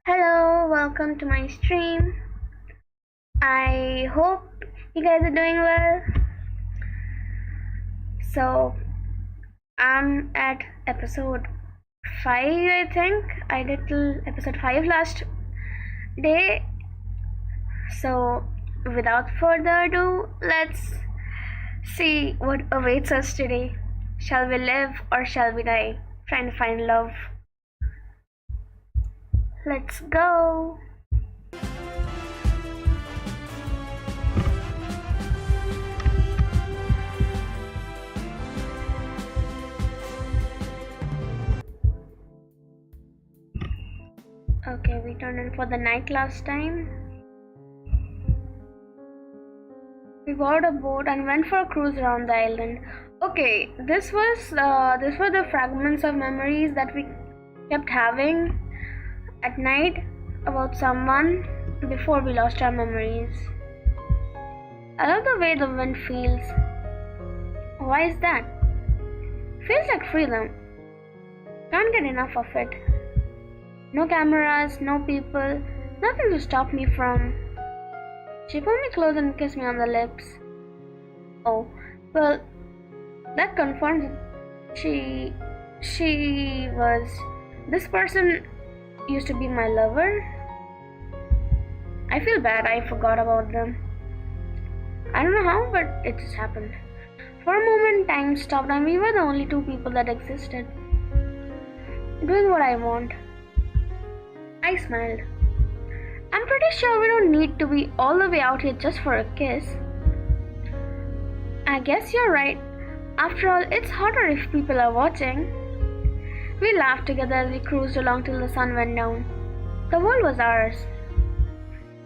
Hello, welcome to my stream. I hope you guys are doing well. So, I'm at episode 5, I think. I did till episode 5 last day. So, without further ado, let's see what awaits us today. Shall we live or shall we die? Trying to find love. Let's go. Okay, we turned in for the night last time. We boarded a boat and went for a cruise around the island. Okay, this were the fragments of memories that we kept having at night about someone before we lost our memories. I love the way the wind feels. Why is that? Feels like freedom. Can't get enough of it. No cameras, no people, nothing to stop me from. She pulled me close and kissed me on the lips. Oh, well, that confirms it. This person used to be my lover. I feel bad I forgot about them. I don't know how, but it just happened. For a moment, time stopped and we were the only two people that existed. Doing what I want. I smiled. I'm pretty sure we don't need to be all the way out here just for a kiss. I guess you're right. After all, it's hotter if people are watching. We laughed together as we cruised along till the sun went down. The world was ours.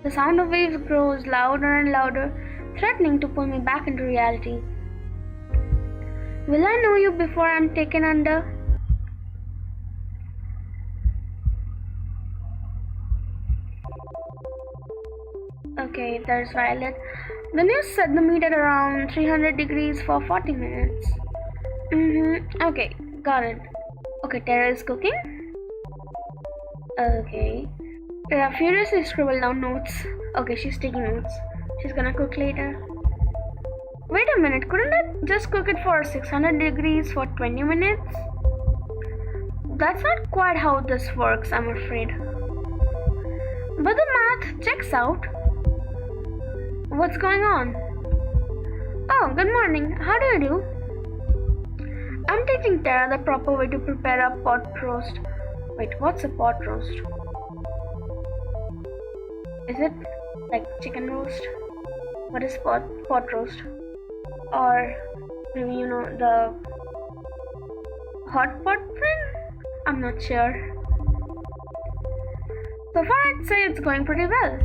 The sound of waves grows louder and louder, threatening to pull me back into reality. Will I know you before I'm taken under? Okay, there's Violet. The news said the meet at around 300 degrees for 40 minutes. Okay, got it. Okay, Tara is cooking. Okay. Tara furiously scribbled down notes. Okay, she's taking notes. She's gonna cook later. Wait a minute, couldn't I just cook it for 600 degrees for 20 minutes? That's not quite how this works, I'm afraid. But the math checks out. What's going on? Oh, good morning. How do you do? I'm teaching Tara the proper way to prepare a pot roast. Wait, what's a pot roast? Is it like chicken roast? What is pot roast? Or maybe the hot pot thing? I'm not sure. So far I'd say it's going pretty well.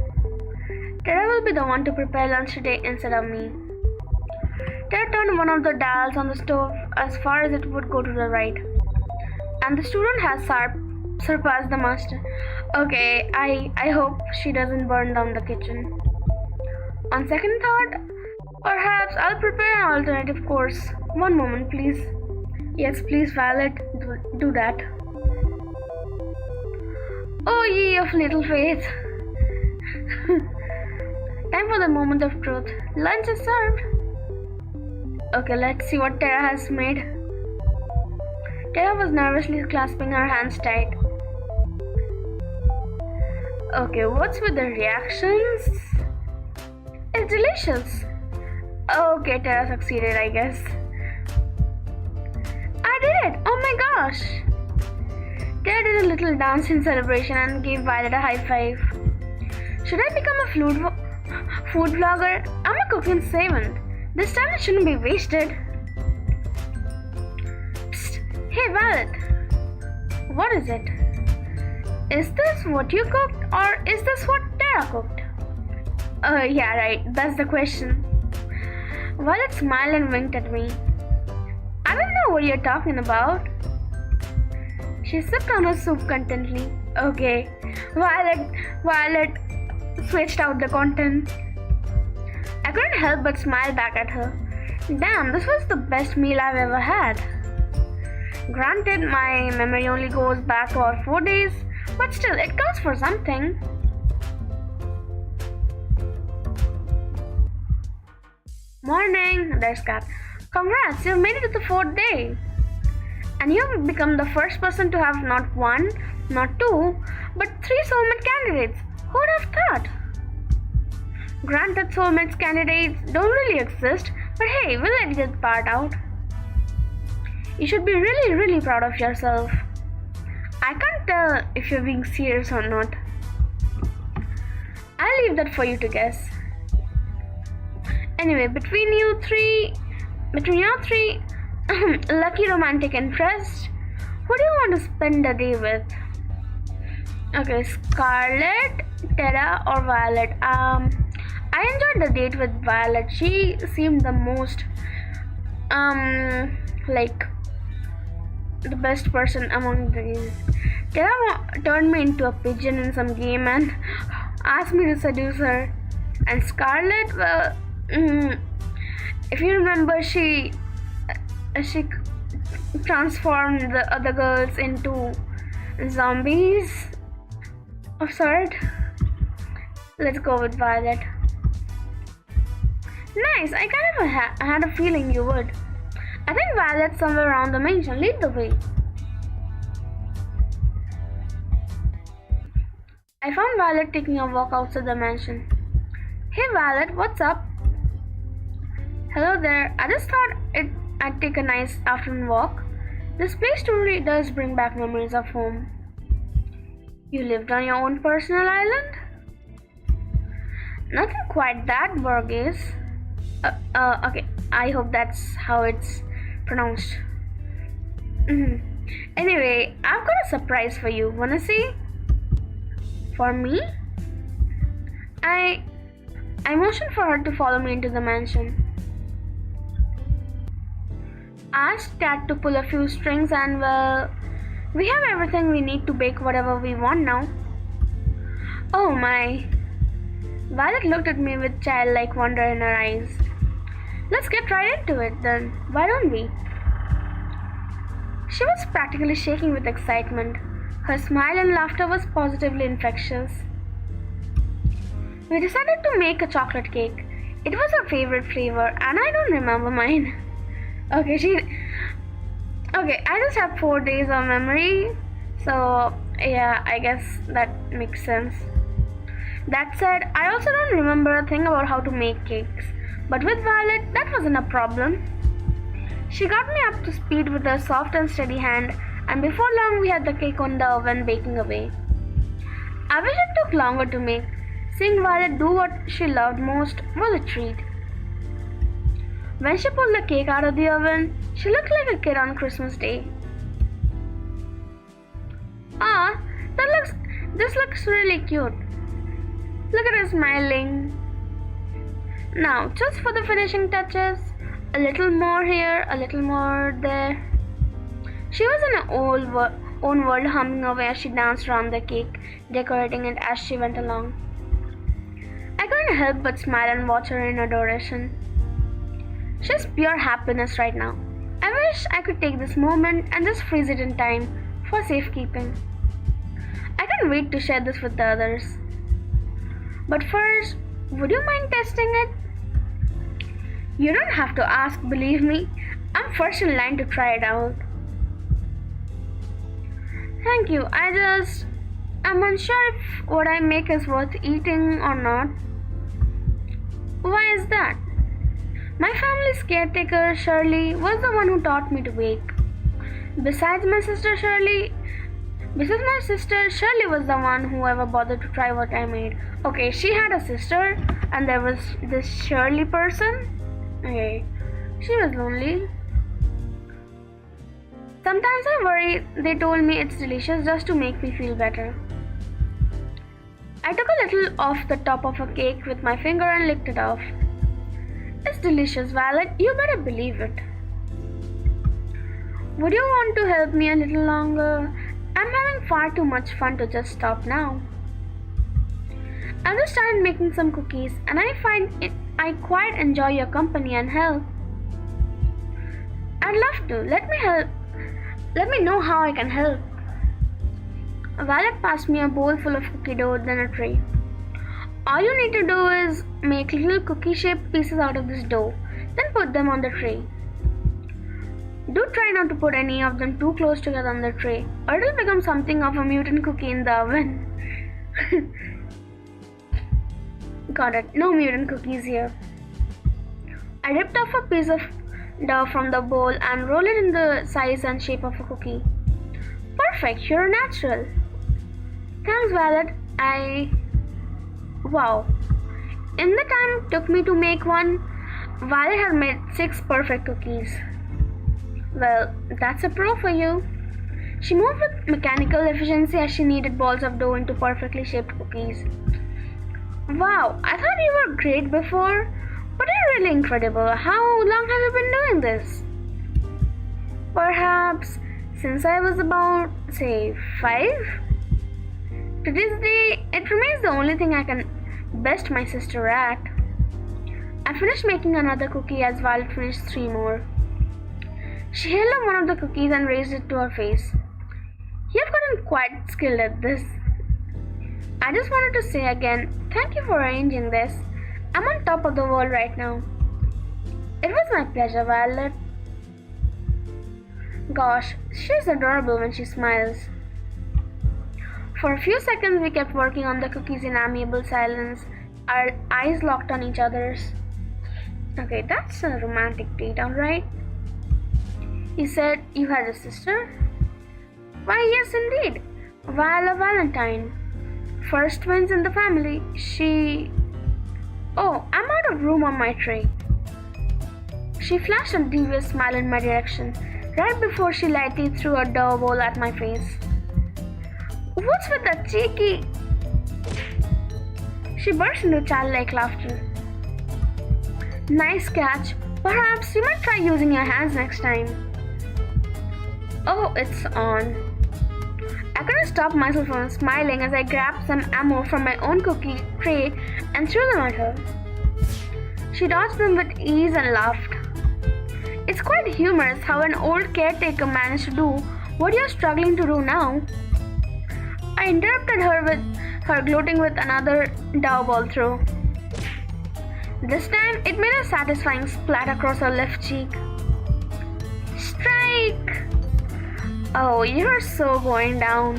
Tara will be the one to prepare lunch today instead of me. Tara turned one of the dials on the stove as far as it would go to the right. And the student has surpassed the master. Okay, I hope she doesn't burn down the kitchen. On second thought, perhaps I'll prepare an alternative course. One moment, please. Yes, please, Violet, do that. Oh, ye of little faith. Time for the moment of truth. Lunch is served. Okay, let's see what Tara has made. Tara was nervously clasping her hands tight. Okay, what's with the reactions? It's delicious. Okay, Tara succeeded, I guess. I did it! Oh my gosh! Tara did a little dance in celebration and gave Violet a high five. Should I become a food vlogger? I'm a cooking savant. This talent shouldn't be wasted. Psst. Hey Violet. What is it? Is this what you cooked or is this what Tara cooked? Yeah, right. That's the question. Violet smiled and winked at me. I don't know what you're talking about. She sipped on her soup contentedly. Okay. Violet switched out the content. I couldn't help but smile back at her. Damn, this was the best meal I've ever had. Granted, my memory only goes back about 4 days, But still, it counts for something. Morning, there's Kat. Congrats, you've made it to the 4th day. And you've become the first person to have not 1, not 2, but 3 soulmate candidates. Who'd have thought? Granted, soulmates candidates don't really exist, but hey, we'll edit that part out. You should be really, really proud of yourself. I can't tell if you're being serious or not. I'll leave that for you to guess. Anyway, between your three lucky romantic interests, who do you want to spend the day with? Okay, Scarlet, Terra, or Violet? I enjoyed the date with Violet. She seemed the most like the best person among these. Terra turned me into a pigeon in some game and asked me to seduce her. And Scarlet, well, if you remember, she transformed the other girls into zombies of sort. Let's go with Violet. Nice, I kind of had a feeling you would. I think Violet's somewhere around the mansion. Lead the way. I found Violet taking a walk outside the mansion. Hey Violet, what's up? Hello there. I just thought I'd take a nice afternoon walk. This place truly does bring back memories of home. You lived on your own personal island? Nothing quite that, Borges. Okay, I hope that's how it's pronounced. Anyway, I've got a surprise for you. Wanna see? For me? I motioned for her to follow me into the mansion. Asked Kat to pull a few strings and well, we have everything we need to bake whatever we want now. Oh my. Violet looked at me with childlike wonder in her eyes. Let's get right into it then, why don't we? She was practically shaking with excitement. Her smile and laughter was positively infectious. We decided to make a chocolate cake. It was her favorite flavor and I don't remember mine. Okay, I just have 4 days of memory, so yeah, I guess that makes sense. That said, I also don't remember a thing about how to make cakes, but with Violet, that wasn't a problem. She got me up to speed with her soft and steady hand, and before long we had the cake on the oven baking away. I wish it took longer to make. Seeing Violet do what she loved most was a treat. When she pulled the cake out of the oven, she looked like a kid on Christmas Day. Ah, this looks really cute. Look at her smiling. Now, just for the finishing touches, a little more here, a little more there. She was in her own world, humming away as she danced around the cake, decorating it as she went along. I couldn't help but smile and watch her in adoration. She's pure happiness right now. I wish I could take this moment and just freeze it in time for safekeeping. I can't wait to share this with the others. But first, would you mind testing it? You don't have to ask, believe me. I'm first in line to try it out. Thank you. I'm unsure if what I make is worth eating or not. Why is that? My family's caretaker, Shirley, was the one who taught me to bake. Besides my sister, Shirley was the one who ever bothered to try what I made. Okay, she had a sister, and there was this Shirley person. Okay, she was lonely. Sometimes I worry they told me it's delicious just to make me feel better. I took a little off the top of a cake with my finger and licked it off. It's delicious, Violet. You better believe it. Would you want to help me a little longer? I'm having far too much fun to just stop now. I just started making some cookies and I quite enjoy your company and help. I'd love to. Let me know how I can help. Violet passed me a bowl full of cookie dough, then a tray. All you need to do is make little cookie-shaped pieces out of this dough, then put them on the tray. Do try not to put any of them too close together on the tray, or it'll become something of a mutant cookie in the oven. Got it, no mutant cookies here. I ripped off a piece of dough from the bowl and rolled it in the size and shape of a cookie. Perfect, you're natural. Thanks, Violet. Wow. In the time it took me to make one, Violet had made 6 perfect cookies. Well, that's a pro for you. She moved with mechanical efficiency as she kneaded balls of dough into perfectly shaped cookies. Wow, I thought you were great before, but you're really incredible. How long have you been doing this? Perhaps since I was about, say, 5? To this day, it remains the only thing I can best my sister at. I finished making another cookie as Violet finished 3 more. She held up one of the cookies and raised it to her face. You've gotten quite skilled at this. I just wanted to say again, thank you for arranging this. I'm on top of the world right now. It was my pleasure, Violet. Gosh, she's adorable when she smiles. For a few seconds we kept working on the cookies in amiable silence, our eyes locked on each other's. Okay, that's a romantic date, alright? You said you had a sister? Why, yes indeed. Viola Valentine. First twins in the family. Oh, I'm out of room on my tray. She flashed a devious smile in my direction, right before she lightly threw a dough bowl at my face. What's with that cheeky? She burst into childlike laughter. Nice catch. Perhaps you might try using your hands next time. Oh, it's on. I couldn't stop myself from smiling as I grabbed some ammo from my own cookie tray and threw them at her. She dodged them with ease and laughed. It's quite humorous how an old caretaker managed to do what you're struggling to do now. I interrupted her with her gloating with another dough ball throw. This time, it made a satisfying splat across her left cheek. Strike! Oh, you're so going down.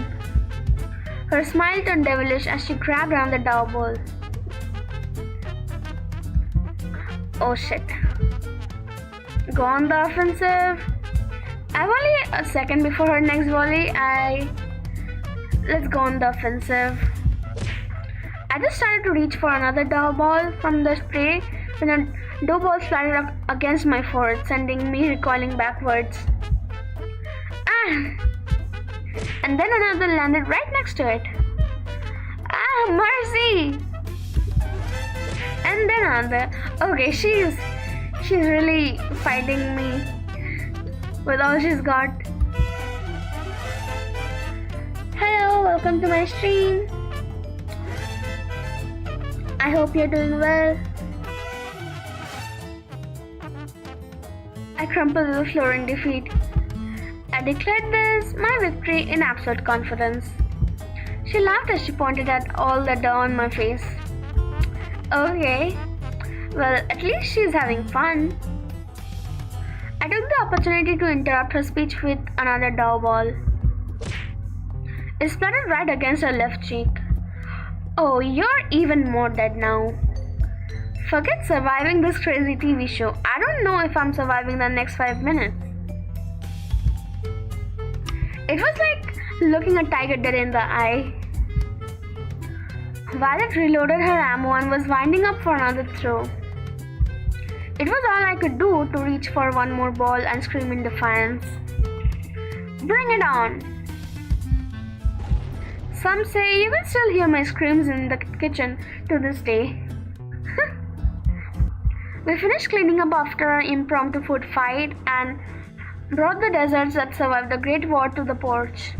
Her smile turned devilish as she grabbed around the dough ball. Oh shit. Go on the offensive. I've only a second before her next volley. Let's go on the offensive. I just started to reach for another dough ball from the tray when a dough ball splattered up against my forehead, sending me recoiling backwards. And then another landed right next to it. Mercy! And then another. Okay, she's really fighting me with all she's got. Hello, welcome to my stream. I hope you're doing well. I crumpled to the floor in defeat. I declared this my victory in absolute confidence. She laughed as she pointed at all the dough on my face. Okay, well, at least she's having fun. I took the opportunity to interrupt her speech with another dough ball. It splattered right against her left cheek. Oh, you're even more dead now. Forget surviving this crazy TV show. I don't know if I'm surviving the next 5 minutes. It was like looking a tiger dead in the eye. Violet reloaded her ammo and was winding up for another throw. It was all I could do to reach for one more ball and scream in defiance. Bring it on! Some say you can still hear my screams in the kitchen to this day. We finished cleaning up after our impromptu food fight and brought the desserts that survived the Great War to the porch.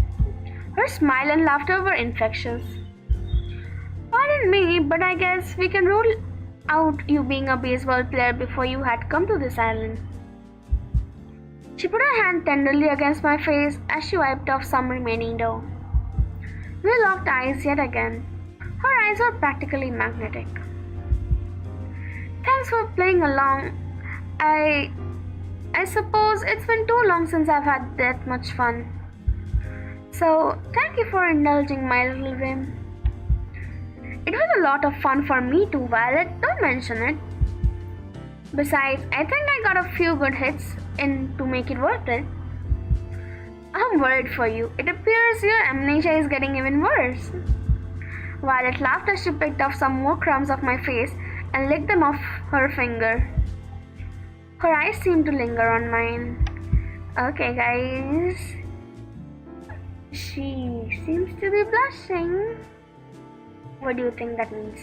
Her smile and laughter were infectious. Pardon me, but I guess we can rule out you being a baseball player before you had come to this island. She put her hand tenderly against my face as she wiped off some remaining dough. We locked eyes yet again. Her eyes were practically magnetic. Thanks for playing along. I suppose it's been too long since I've had that much fun. So, thank you for indulging my little whim. It was a lot of fun for me too, Violet. Don't mention it. Besides, I think I got a few good hits in to make it worth it. I'm worried for you. It appears your amnesia is getting even worse. Violet laughed as she picked off some more crumbs off my face and licked them off her finger. Her eyes seemed to linger on mine. Okay, guys. She seems to be blushing. What do you think that means?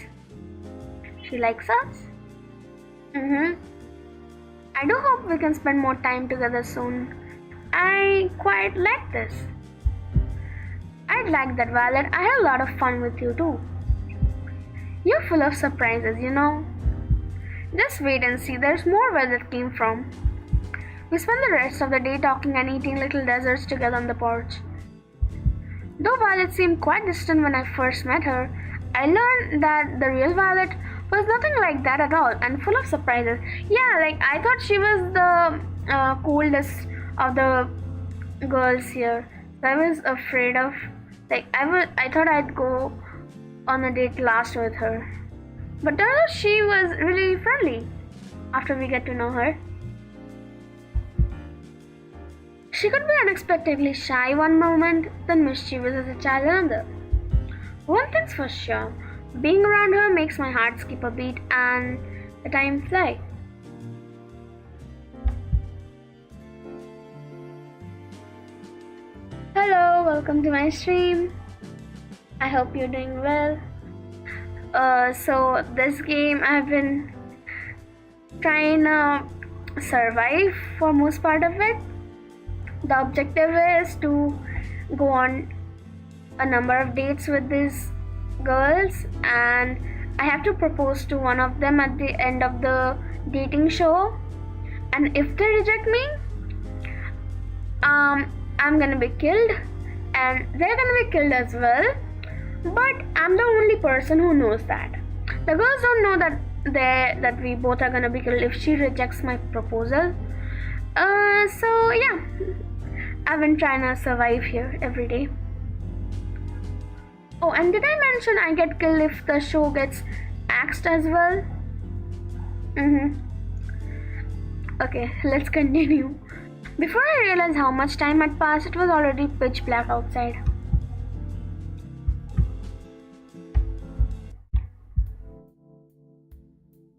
She likes us? I do hope we can spend more time together soon. I quite like this. I'd like that, Violet. I had a lot of fun with you too. You're full of surprises, you know. Just wait and see, there's more where that came from. We spent the rest of the day talking and eating little desserts together on the porch. Though Violet seemed quite distant when I first met her, I learned that the real Violet was nothing like that at all and full of surprises. Yeah, like I thought she was the coolest of the girls here. So I was afraid of, I thought I'd go on a date last with her. But turns out she was really friendly after we get to know her. She could be unexpectedly shy one moment, then mischievous as a child another. One thing's for sure, being around her makes my heart skip a beat and the time fly. Hello, welcome to my stream. I hope you're doing well. So this game I've been trying to survive for most part of it. The objective is to go on a number of dates with these girls and I have to propose to one of them at the end of the dating show, and if they reject me, I'm gonna be killed and they're gonna be killed as well, but I'm the only person who knows that. The girls don't know that we both are gonna be killed if she rejects my proposal. So yeah, I've been trying to survive here every day. Oh, and did I mention I get killed if the show gets axed as well? Okay, let's continue. Before I realized how much time had passed, it was already pitch black outside.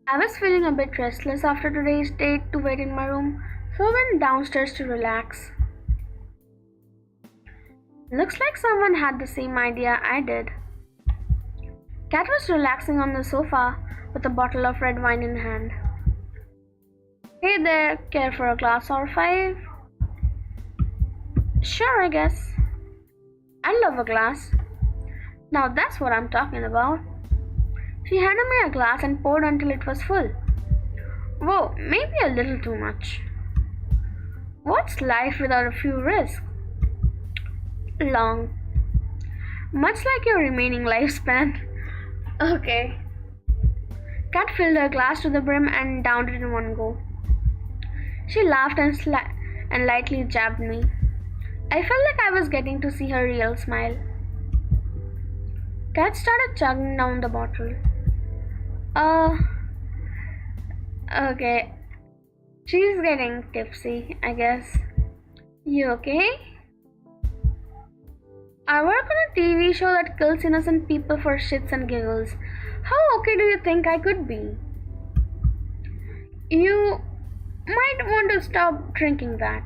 I was feeling a bit restless after today's date to wait in my room, so I went downstairs to relax. Looks like someone had the same idea I did. Kat was relaxing on the sofa with a bottle of red wine in hand. Hey there, care for a glass or 5? Sure, I guess. I love a glass. Now that's what I'm talking about. She handed me a glass and poured until it was full. Whoa, maybe a little too much. What's life without a few risks? Long. Much like your remaining lifespan. Okay. Kat filled her glass to the brim and downed it in one go. She laughed and lightly jabbed me. I felt like I was getting to see her real smile. Kat started chugging down the bottle. Okay. She's getting tipsy, I guess. You okay? I work on a TV show that kills innocent people for shits and giggles. How okay do you think I could be? You might want to stop drinking that.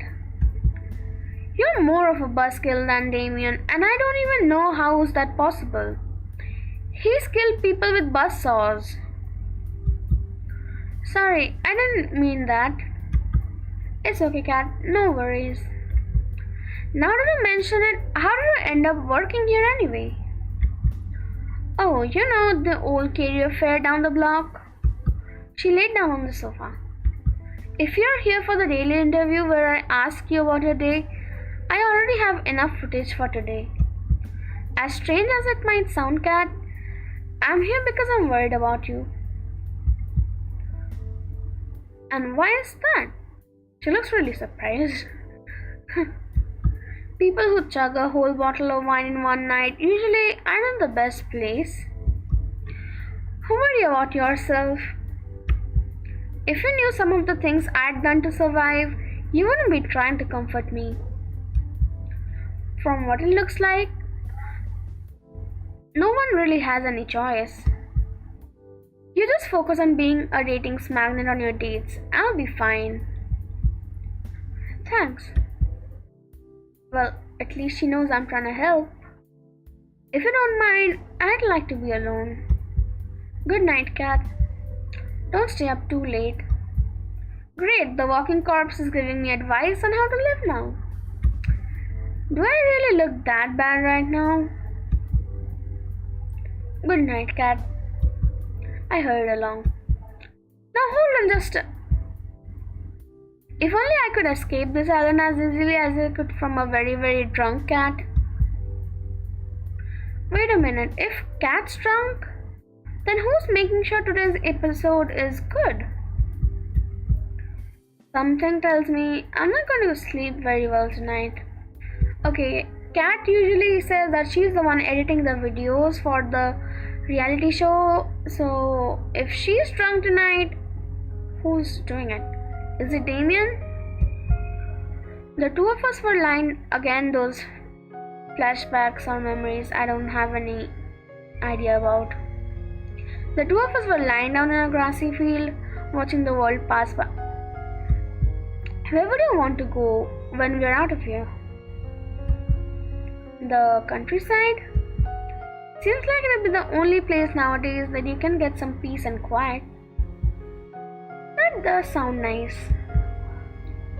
You're more of a buzzkill than Damien, and I don't even know how is that possible. He's killed people with buzzsaws. Sorry, I didn't mean that. It's okay, Kat, no worries. Now that you mention it, how did you end up working here anyway? Oh, you know, the old career fair down the block? She laid down on the sofa. If you're here for the daily interview where I ask you about your day, I already have enough footage for today. As strange as it might sound, Cat, I'm here because I'm worried about you. And why is that? She looks really surprised. People who chug a whole bottle of wine in one night usually aren't in the best place. Worry about yourself. If you knew some of the things I'd done to survive, you wouldn't be trying to comfort me. From what it looks like, no one really has any choice. You just focus on being a ratings magnet on your dates. I'll be fine. Thanks. Well, at least she knows I'm trying to help. If you don't mind, I'd like to be alone. Good night, Cat. Don't stay up too late. Great, the walking corpse is giving me advice on how to live now. Do I really look that bad right now? Good night, Cat. I hurried along. Now hold on just a... If only I could escape this island as easily as I could from a very, very drunk cat. Wait a minute, if Cat's drunk, then who's making sure today's episode is good? Something tells me I'm not going to sleep very well tonight. Okay, Cat usually says that she's the one editing the videos for the reality show, so if she's drunk tonight, who's doing it? Is it Damien? The two of us were lying again, those flashbacks or memories I don't have any idea about. The two of us were lying down in a grassy field, watching the world pass by. Where would you want to go when we're out of here? The countryside? Seems like it'll be the only place nowadays that you can get some peace and quiet. That does sound nice.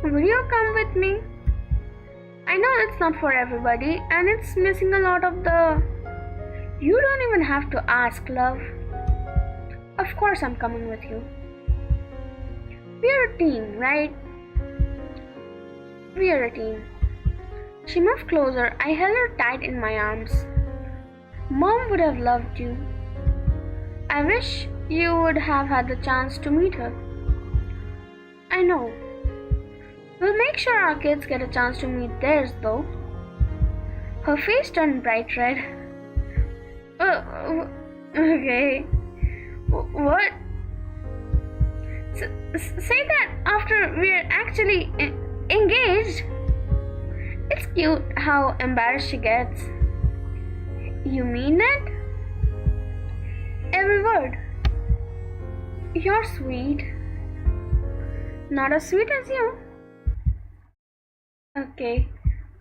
Will you come with me? I know it's not for everybody and it's missing a lot of the... You don't even have to ask, love. Of course I'm coming with you. We're a team, right? We're a team. She moved closer. I held her tight in my arms. Mom would have loved you. I wish you would have had the chance to meet her. I know. We'll make sure our kids get a chance to meet theirs, though. Her face turned bright red. Okay. What? Say that after we're actually engaged. It's cute how embarrassed she gets. You mean it? Every word. You're sweet. Not as sweet as you. Okay,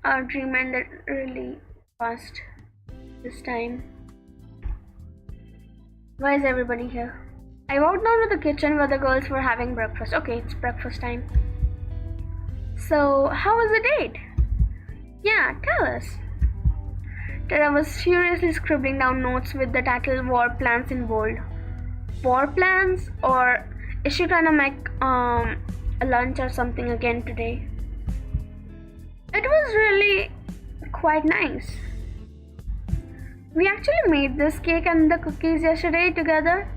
our dream ended really fast this time. Why is everybody here? I walked down to the kitchen where the girls were having breakfast. Okay, it's breakfast time. So, how was the date? Yeah, tell us. Tara was furiously scribbling down notes with the title War Plans in bold. War plans? Or is she trying to make a lunch or something again today? It was really quite nice. We actually made this cake and the cookies yesterday together.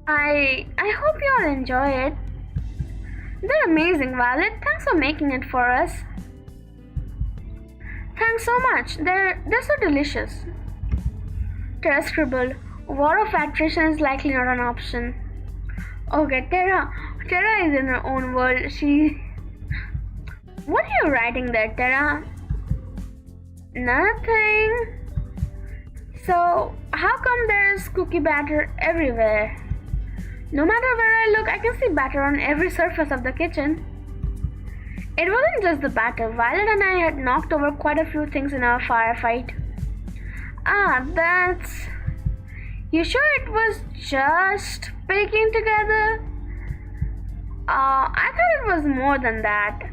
I hope you all enjoy it. They're amazing, Violet. Thanks for making it for us. Thanks so much. They're so delicious. Tara scribbled, war of attrition is likely not an option. Okay, Tara is in her own world. What are you writing there, Tara? Nothing. So, how come there's cookie batter everywhere? No matter where I look, I can see batter on every surface of the kitchen. It wasn't just the batter. Violet and I had knocked over quite a few things in our firefight. Ah, that's... You sure it was just baking together? I thought it was more than that.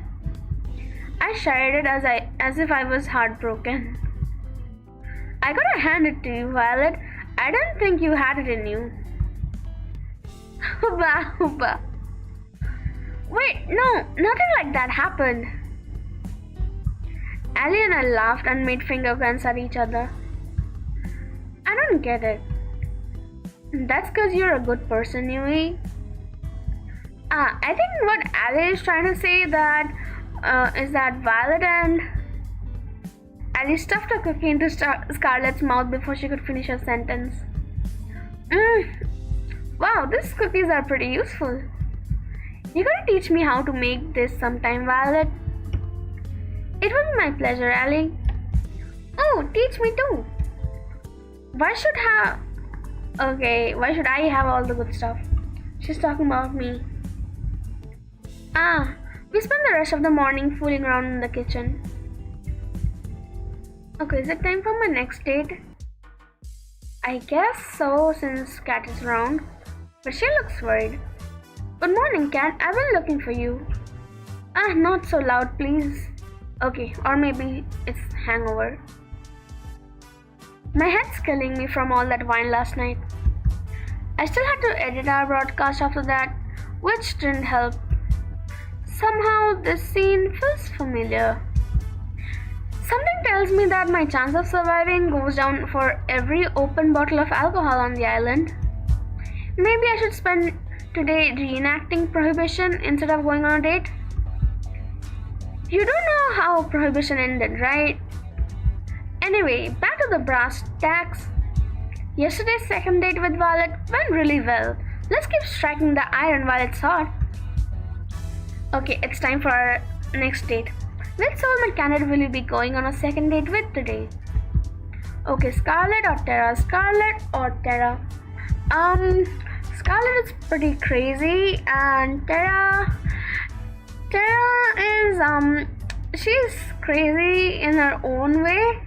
I shouted as if I was heartbroken. I gotta hand it to you, Violet. I didn't think you had it in you. Hooba, hooba. Wait, no, nothing like that happened. Ali and I laughed and made finger guns at each other. I don't get it. That's because you're a good person, Yui. I think what Ali is trying to say is that Violet and Ali stuffed a cookie into Scarlet's mouth before she could finish her sentence. Wow, these cookies are pretty useful. You gotta teach me how to make this sometime, Violet. It would be my pleasure, Ali. Oh, teach me too. Why should I have all the good stuff? She's talking about me. We spent the rest of the morning fooling around in the kitchen. Okay, is it time for my next date? I guess so, since Cat is around. But she looks worried. Good morning, Cat. I've been looking for you. Not so loud, please. Okay, or maybe it's hangover. My head's killing me from all that wine last night. I still had to edit our broadcast after that, which didn't help. Somehow this scene feels familiar. Something tells me that my chance of surviving goes down for every open bottle of alcohol on the island. Maybe I should spend today reenacting Prohibition instead of going on a date. You don't know how Prohibition ended, right? Anyway, back to the brass tacks. Yesterday's second date with Violet went really well. Let's keep striking the iron while it's hot. Okay, it's time for our next date. Which soulmate candidate will you be going on a second date with today? Okay, Scarlet or Terra? Scarlet or Terra? Scarlet is pretty crazy, and Terra is she's crazy in her own way.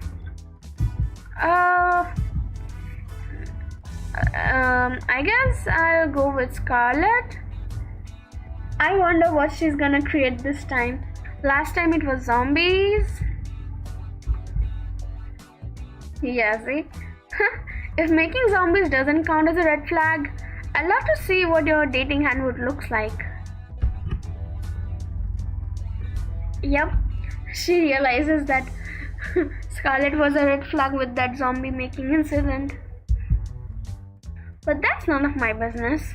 I guess I'll go with Scarlet. I wonder what she's gonna create this time. Last time it was zombies. Yeah, see? If making zombies doesn't count as a red flag, I'd love to see what your dating handbook looks like. Yep, she realizes that Scarlet was a red flag with that zombie making incident. But that's none of my business.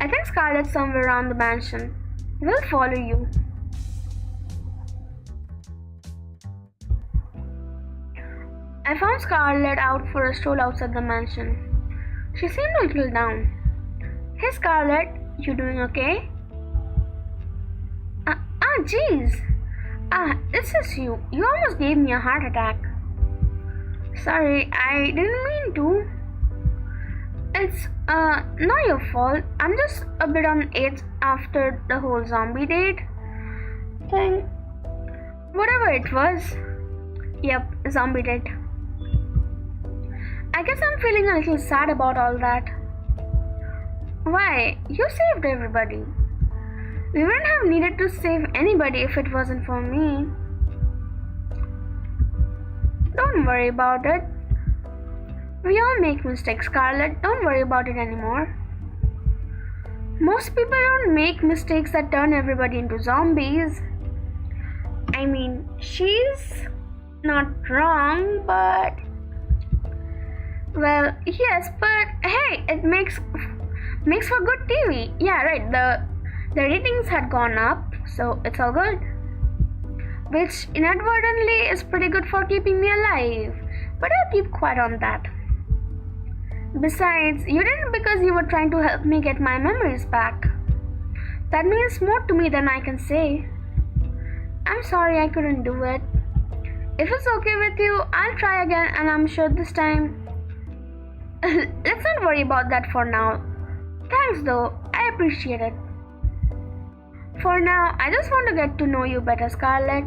I think Scarlet's somewhere around the mansion. We'll follow you. I found Scarlet out for a stroll outside the mansion. She seemed a little down. Hey Scarlet, you doing okay? Jeez. This is you. You almost gave me a heart attack. Sorry, I didn't mean to. It's not your fault. I'm just a bit on edge after the whole zombie date thing. Whatever it was. Yep, zombie date. I guess I'm feeling a little sad about all that. Why? You saved everybody. We wouldn't have needed to save anybody if it wasn't for me. Don't worry about it. We all make mistakes, Scarlet. Don't worry about it anymore. Most people don't make mistakes that turn everybody into zombies. I mean, she's not wrong, but... Well, yes, but hey, it makes for good TV. Yeah, right, the ratings had gone up, so it's all good. Which inadvertently is pretty good for keeping me alive. But I'll keep quiet on that. Besides, you didn't because you were trying to help me get my memories back. That means more to me than I can say. I'm sorry I couldn't do it. If it's okay with you, I'll try again, and I'm sure this time... Let's not worry about that for now. Thanks though, I appreciate it. For now, I just want to get to know you better, Scarlet.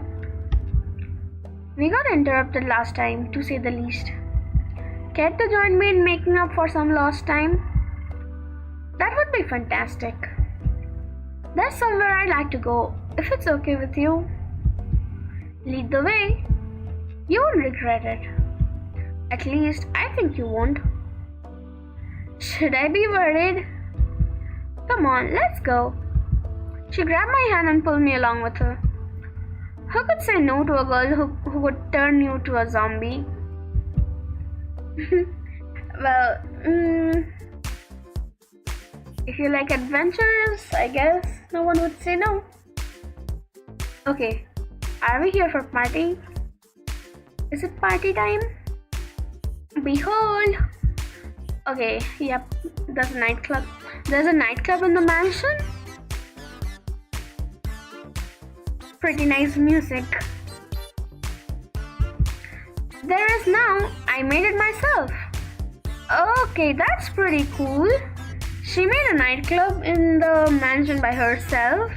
We got interrupted last time, to say the least. Care to join me in making up for some lost time? That would be fantastic. There's somewhere I'd like to go, if it's okay with you. Lead the way. You won't regret it. At least, I think you won't. Should I be worried? Come on, let's go. She grabbed my hand and pulled me along with her. Who could say no to a girl who would turn you to a zombie? Well, if you like adventures, I guess no one would say no. Okay, are we here for party? Is it party time? Behold! Okay, yep, there's a nightclub. There's a nightclub in the mansion? Pretty nice music. There is now. I made it myself. Okay, that's pretty cool. She made a nightclub in the mansion by herself.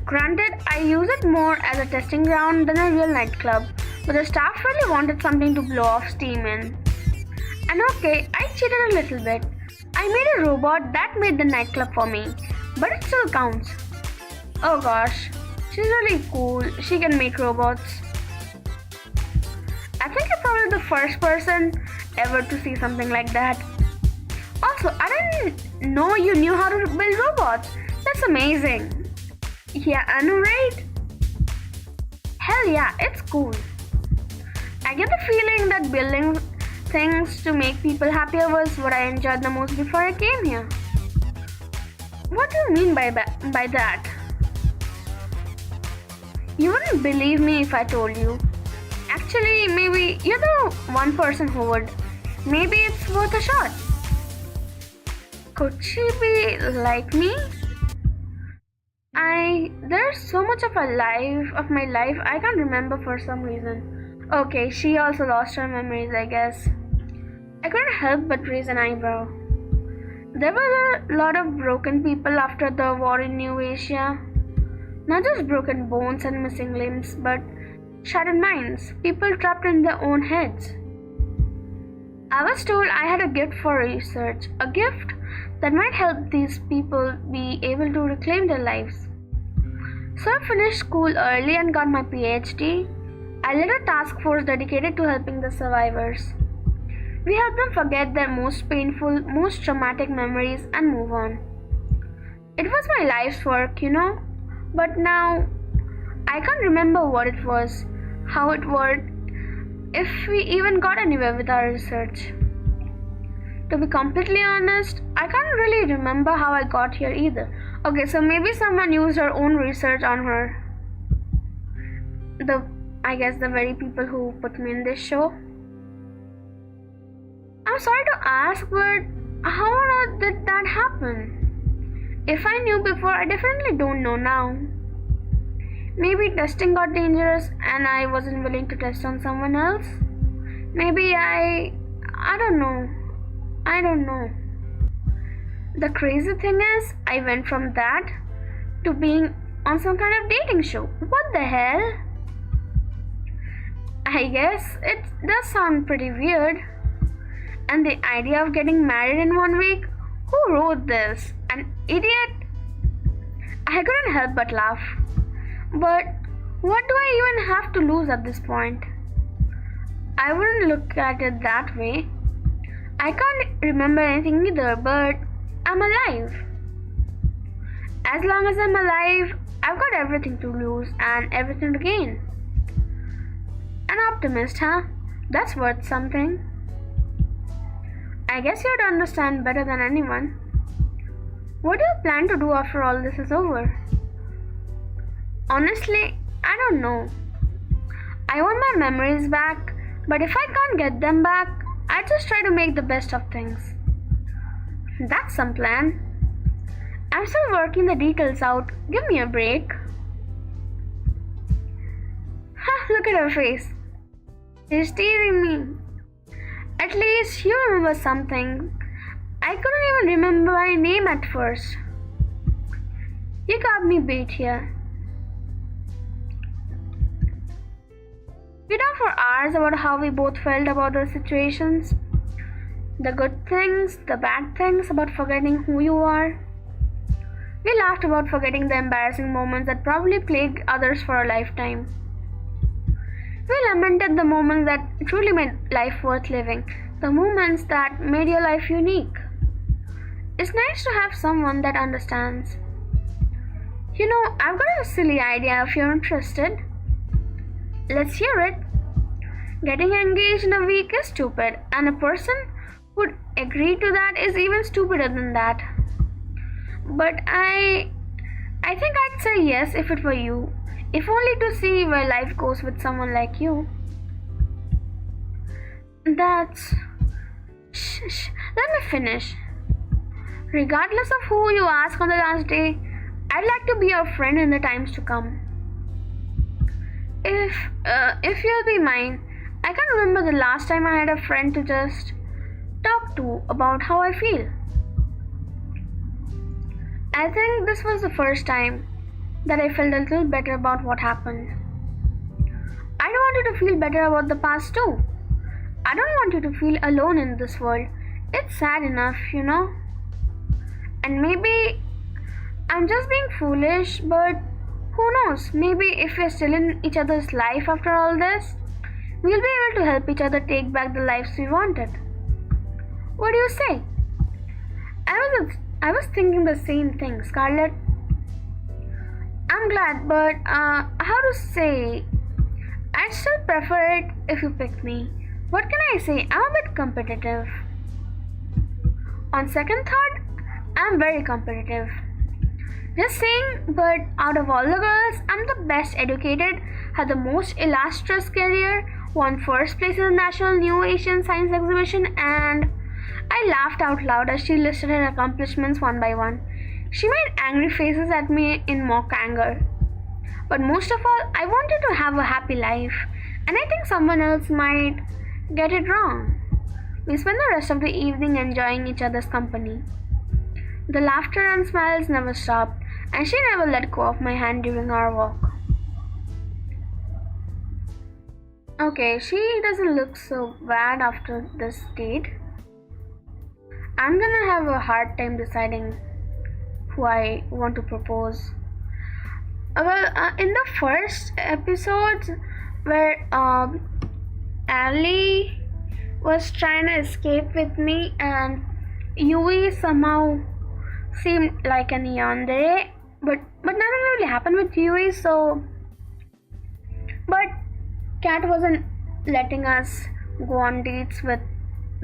Granted, I use it more as a testing ground than a real nightclub, but the staff really wanted something to blow off steam in. And okay, I cheated a little bit. I made a robot that made the nightclub for me, but it still counts. Oh gosh, she's really cool. She can make robots. I think you're probably the first person ever to see something like that. Also, I didn't know you knew how to build robots. That's amazing. Yeah, I know, right? Hell yeah, it's cool. I get the feeling that building things to make people happier was what I enjoyed the most before I came here. What do you mean by that? You wouldn't believe me if I told you. Actually, maybe you're the one person who would. Maybe it's worth a shot. Could she be like me? There's so much of my life I can't remember for some reason. Okay, she also lost her memories, I guess. I couldn't help but raise an eyebrow. There were a lot of broken people after the war in New Asia. Not just broken bones and missing limbs, but shattered minds, people trapped in their own heads. I was told I had a gift for research, a gift that might help these people be able to reclaim their lives. So I finished school early and got my PhD. I led a task force dedicated to helping the survivors. We helped them forget their most painful, most traumatic memories and move on. It was my life's work, but now I can't remember what it was, how it worked, if we even got anywhere with our research. To be completely honest, I can't really remember how I got here either. Okay, so maybe someone used her own research on her. I guess the very people who put me in this show. I'm sorry to ask, but how did that happen? If I knew before, I definitely don't know now. Maybe testing got dangerous and I wasn't willing to test on someone else. Maybe I don't know. The crazy thing is, I went from that to being on some kind of dating show. What the hell? I guess it does sound pretty weird. And the idea of getting married in 1 week? Who wrote this? An idiot? I couldn't help but laugh. But what do I even have to lose at this point? I wouldn't look at it that way. I can't remember anything either, but I'm alive. As long as I'm alive, I've got everything to lose and everything to gain. An optimist, huh? That's worth something. I guess you'd understand better than anyone. What do you plan to do after all this is over? Honestly, I don't know. I want my memories back, but if I can't get them back, I just try to make the best of things. That's some plan. I'm still working the details out. Give me a break. Look at her face. She's teasing me. At least you remember something. I couldn't even remember my name at first. You got me beat here. We talked for hours about how we both felt about the situations. The good things, the bad things, about forgetting who you are. We laughed about forgetting the embarrassing moments that probably plagued others for a lifetime. We lamented the moments that truly made life worth living, the moments that made your life unique. It's nice to have someone that understands. You know, I've got a silly idea if you're interested. Let's hear it. Getting engaged in a week is stupid, and a person who'd agree to that is even stupider than that. But I think I'd say yes if it were you, if only to see where life goes with someone like you. That's... Shh, let me finish. Regardless of who you ask on the last day, I'd like to be your friend in the times to come. If you'll be mine, I can't remember the last time I had a friend to just talk to about how I feel. I think this was the first time that I felt a little better about what happened. I don't want you to feel better about the past too. I don't want you to feel alone in this world. It's sad enough, you know. And maybe I'm just being foolish, but who knows? Maybe if we're still in each other's life after all this, we'll be able to help each other take back the lives we wanted. What do you say? I was thinking the same thing, Scarlett. I'm glad, but how to say? I'd still prefer it if you picked me. What can I say? I'm a bit competitive. On second thought, I'm very competitive. Just saying, but out of all the girls, I'm the best educated, had the most illustrious career, won first place in the National New Asian Science Exhibition, and I laughed out loud as she listed her accomplishments one by one. She made angry faces at me in mock anger. But most of all, I wanted to have a happy life, and I think someone else might get it wrong. We spent the rest of the evening enjoying each other's company. The laughter and smiles never stopped, and she never let go of my hand during our walk. Okay, she doesn't look so bad after this date. I'm gonna have a hard time deciding who I want to propose. In the first episodes where Ali was trying to escape with me and Yui somehow seemed like an yandere, but nothing really happened with Yui, so but Kat wasn't letting us go on dates with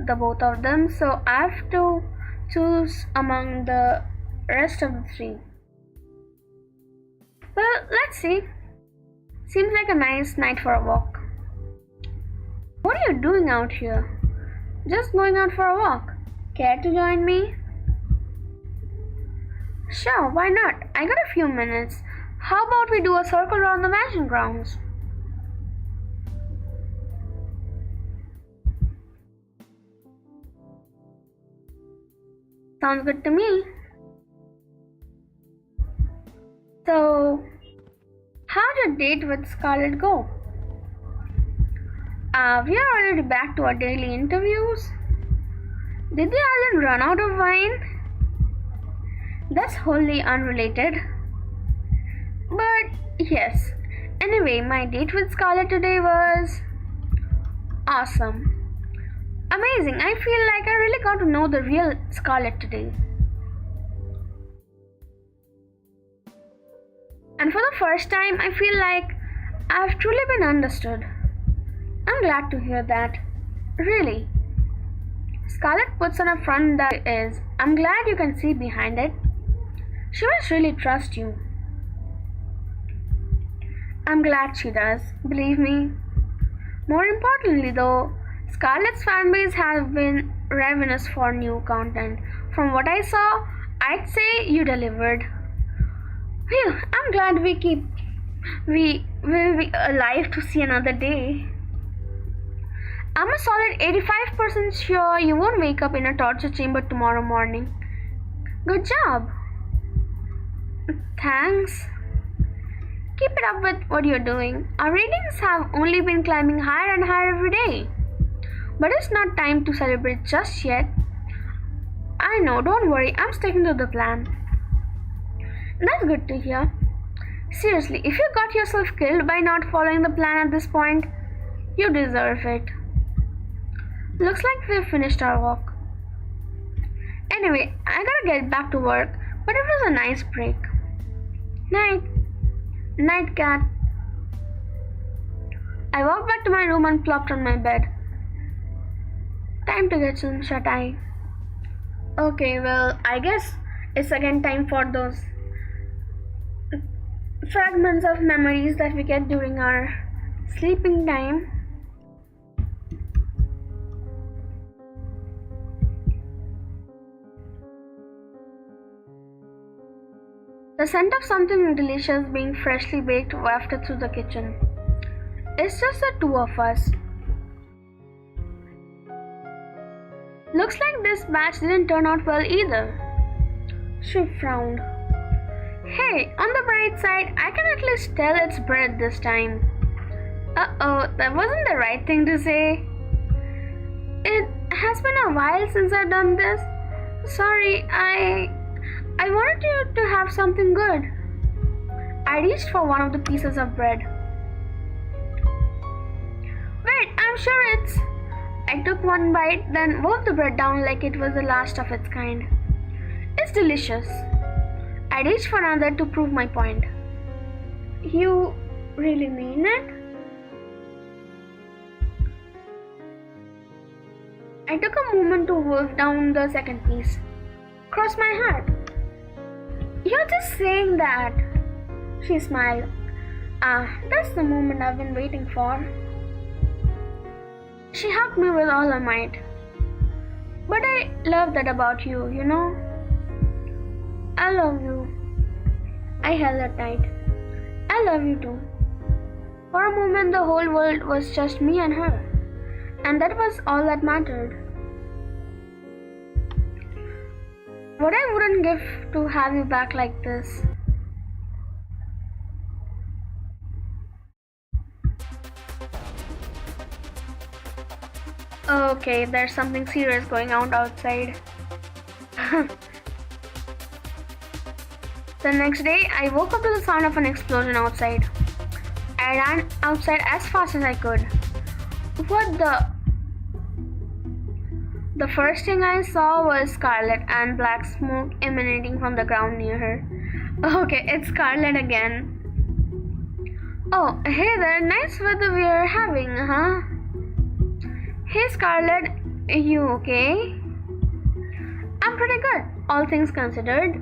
the both of them, so I have to choose among the rest of the three. Well, let's see. Seems like a nice night for a walk. What are you doing out here? Just going out for a walk. Care to join me? Sure, why not? I got a few minutes. How about we do a circle around the mansion grounds? Sounds good to me. So, how did date with Scarlett go? We are already back to our daily interviews. Did the island run out of wine? That's wholly unrelated. But yes. Anyway, my date with Scarlett today was awesome. Amazing. I feel like I really got to know the real Scarlett today. And for the first time, I feel like I've truly been understood. I'm glad to hear that. Really. Scarlett puts on a front that is, I'm glad you can see behind it. She must really trust you. I'm glad she does, believe me. More importantly though, Scarlett's fanbase has been ravenous for new content. From what I saw, I'd say you delivered. Phew, I'm glad we will be alive to see another day. I'm a solid 85% sure you won't wake up in a torture chamber tomorrow morning. Good job. Thanks. Keep it up with what you're doing. Our ratings have only been climbing higher and higher every day. But it's not time to celebrate just yet. I know, don't worry, I'm sticking to the plan. That's good to hear. Seriously, if you got yourself killed by not following the plan at this point, you deserve it. Looks like we've finished our walk. Anyway, I gotta get back to work, but it was a nice break. Night. Night, cat. I walked back to my room and plopped on my bed. Time to get some shut-eye. Okay, well, I guess it's again time for those fragments of memories that we get during our sleeping time. The scent of something delicious being freshly baked wafted through the kitchen. It's just the two of us. Looks like this batch didn't turn out well either. She frowned. Hey, on the bright side, I can at least tell it's bread this time. Uh-oh, that wasn't the right thing to say. It has been a while since I've done this. Sorry, I wanted you to have something good. I reached for one of the pieces of bread. Wait, I'm sure it's... I took one bite, then wolfed the bread down like it was the last of its kind. It's delicious. I reached for another to prove my point. You really mean it? I took a moment to wolf down the second piece. Crossed my heart. You're just saying that. She smiled. That's the moment I've been waiting for. She hugged me with all her might. But I love that about you, you know? I love you. I held her tight. I love you too. For a moment, the whole world was just me and her. And that was all that mattered. What I wouldn't give to have you back like this. Okay, there's something serious going on outside. The next day, I woke up to the sound of an explosion outside. I ran outside as fast as I could. What the... The first thing I saw was Scarlet and black smoke emanating from the ground near her. Okay, it's Scarlet again. Oh, hey there, nice weather we're having, huh? Hey Scarlet, you okay? I'm pretty good, all things considered.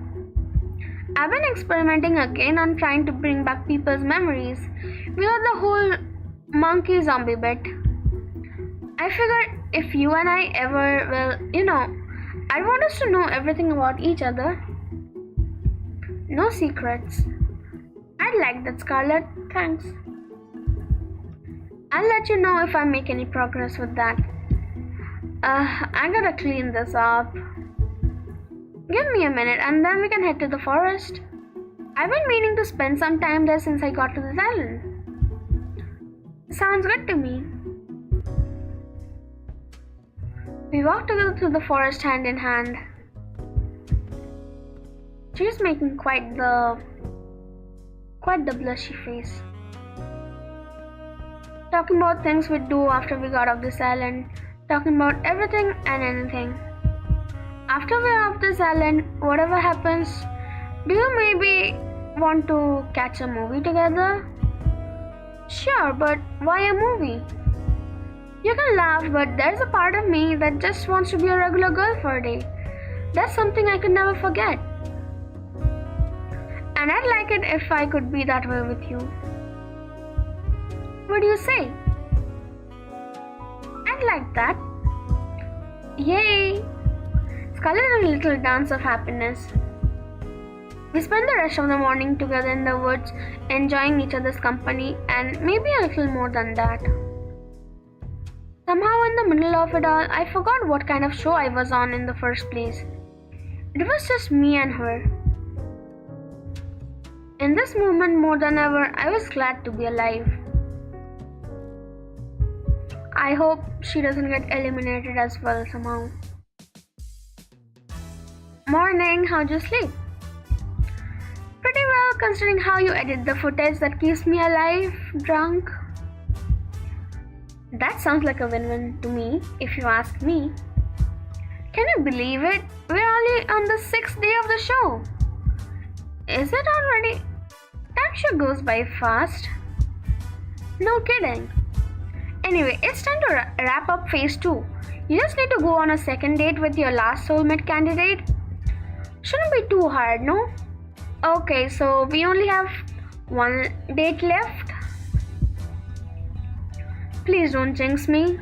I've been experimenting again on trying to bring back people's memories without the whole monkey zombie bit. I figured if you and I ever, well, you know, I want us to know everything about each other. No secrets. I'd like that, Scarlet. Thanks. I'll let you know if I make any progress with that. I gotta clean this up. Give me a minute and then we can head to the forest. I've been meaning to spend some time there since I got to this island. Sounds good to me. We walked together through the forest hand in hand. She's making quite the blushy face. Talking about things we'd do after we got off this island. Talking about everything and anything. After we're off this island, whatever happens, do you maybe want to catch a movie together? Sure, but why a movie? You can laugh, but there's a part of me that just wants to be a regular girl for a day. That's something I could never forget. And I'd like it if I could be that way with you. What do you say? I'd like that. Yay! Scarlet did a little dance of happiness. We spent the rest of the morning together in the woods, enjoying each other's company, and maybe a little more than that. Somehow in the middle of it all, I forgot what kind of show I was on in the first place. It was just me and her. In this moment, more than ever, I was glad to be alive. I hope she doesn't get eliminated as well somehow. Morning, how'd you sleep? Pretty well, considering how you edit the footage that keeps me alive, drunk. That sounds like a win-win to me, if you ask me. Can you believe it? We're only on the 6th day of the show. Is it already? Time sure goes by fast. No kidding. Anyway, it's time to wrap up phase 2. You just need to go on a second date with your last soulmate candidate. Shouldn't be too hard, no? Okay, so we only have one date left. Please don't jinx me.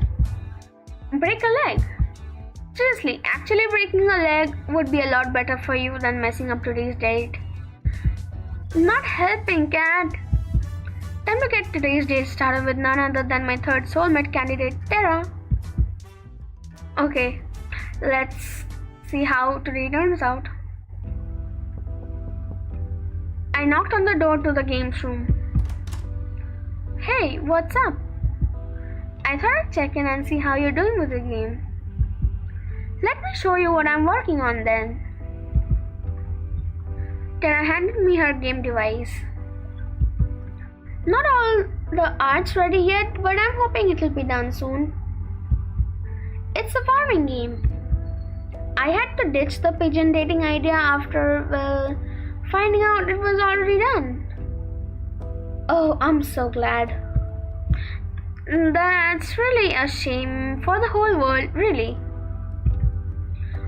Break a leg. Seriously, actually breaking a leg would be a lot better for you than messing up today's date. Not helping, cat. Time to get today's date started with none other than my third soulmate candidate, Tara. Okay, let's see how today turns out. I knocked on the door to the games room. Hey, what's up? I thought I'd check in and see how you're doing with the game. Let me show you what I'm working on then. Tara handed me her game device. Not all the art's ready yet, but I'm hoping it'll be done soon. It's a farming game. I had to ditch the pigeon dating idea after, well, finding out it was already done. Oh, I'm so glad. That's really a shame for the whole world, really.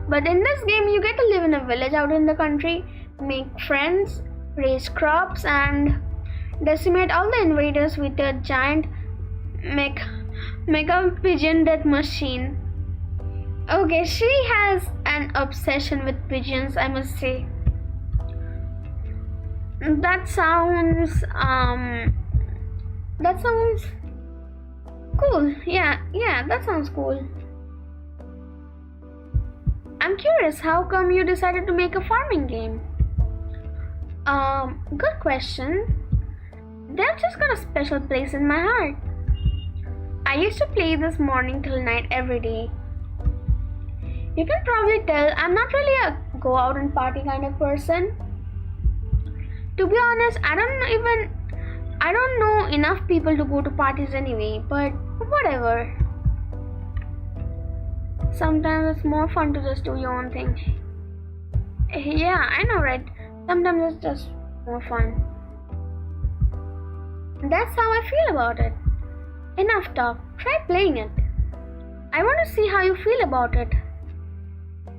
But in this game, you get to live in a village out in the country, make friends, raise crops, and decimate all the invaders with a giant mega pigeon death machine. Okay, she has an obsession with pigeons, I must say. That sounds cool. Yeah, that sounds cool. I'm curious, how come you decided to make a farming game? Good question. They've just got a special place in my heart. I used to play this morning till night every day. You can probably tell I'm not really a go out and party kind of person. To be honest, I don't know enough people to go to parties anyway, but whatever. Sometimes it's more fun to just do your own thing. Yeah, I know, right? Sometimes it's just more fun. That's how I feel about it. Enough talk. Try playing it. I want to see how you feel about it.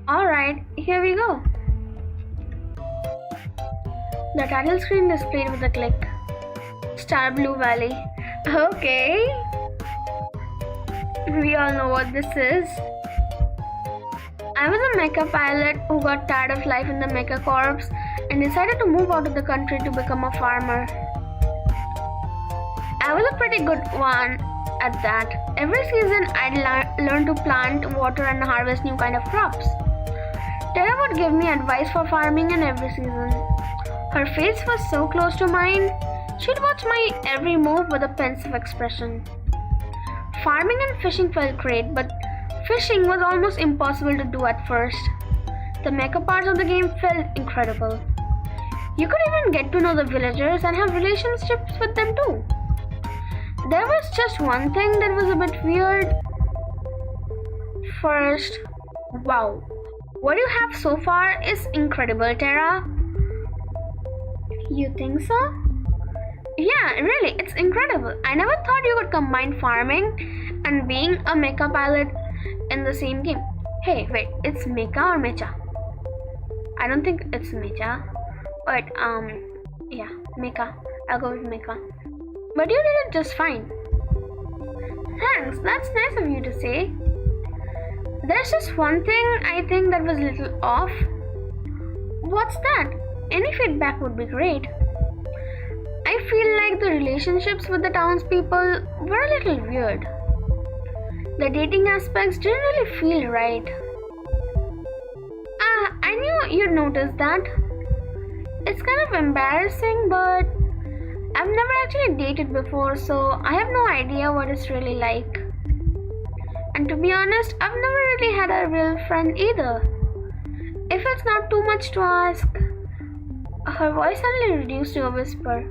Alright, here we go. The title screen displayed with a click. Star Blue Valley. Okay. We all know what this is. I was a mecha pilot who got tired of life in the mecha corps and decided to move out of the country to become a farmer. I was a pretty good one at that. Every season I'd learn to plant, water and harvest new kind of crops. Tara would give me advice for farming in every season. Her face was so close to mine, she'd watch my every move with a pensive expression. Farming and fishing felt great, but fishing was almost impossible to do at first. The mecha parts of the game felt incredible. You could even get to know the villagers and have relationships with them too. There was just one thing that was a bit weird. First, wow, what you have so far is incredible, Tara. You think so? Yeah, really, it's incredible. I never thought you could combine farming and being a mecha pilot in the same game. Hey, wait, it's mecha or mecha? I don't think it's mecha, but yeah, mecha. I'll go with mecha. But you did it just fine. Thanks, that's nice of you to say. There's just one thing I think that was a little off. What's that? Any feedback would be great. I feel like the relationships with the townspeople were a little weird. The dating aspects didn't really feel right. I knew you'd notice that. It's kind of embarrassing, but I've never actually dated before, so I have no idea what it's really like. And to be honest, I've never really had a real friend either. If it's not too much to ask. Her voice suddenly reduced to a whisper.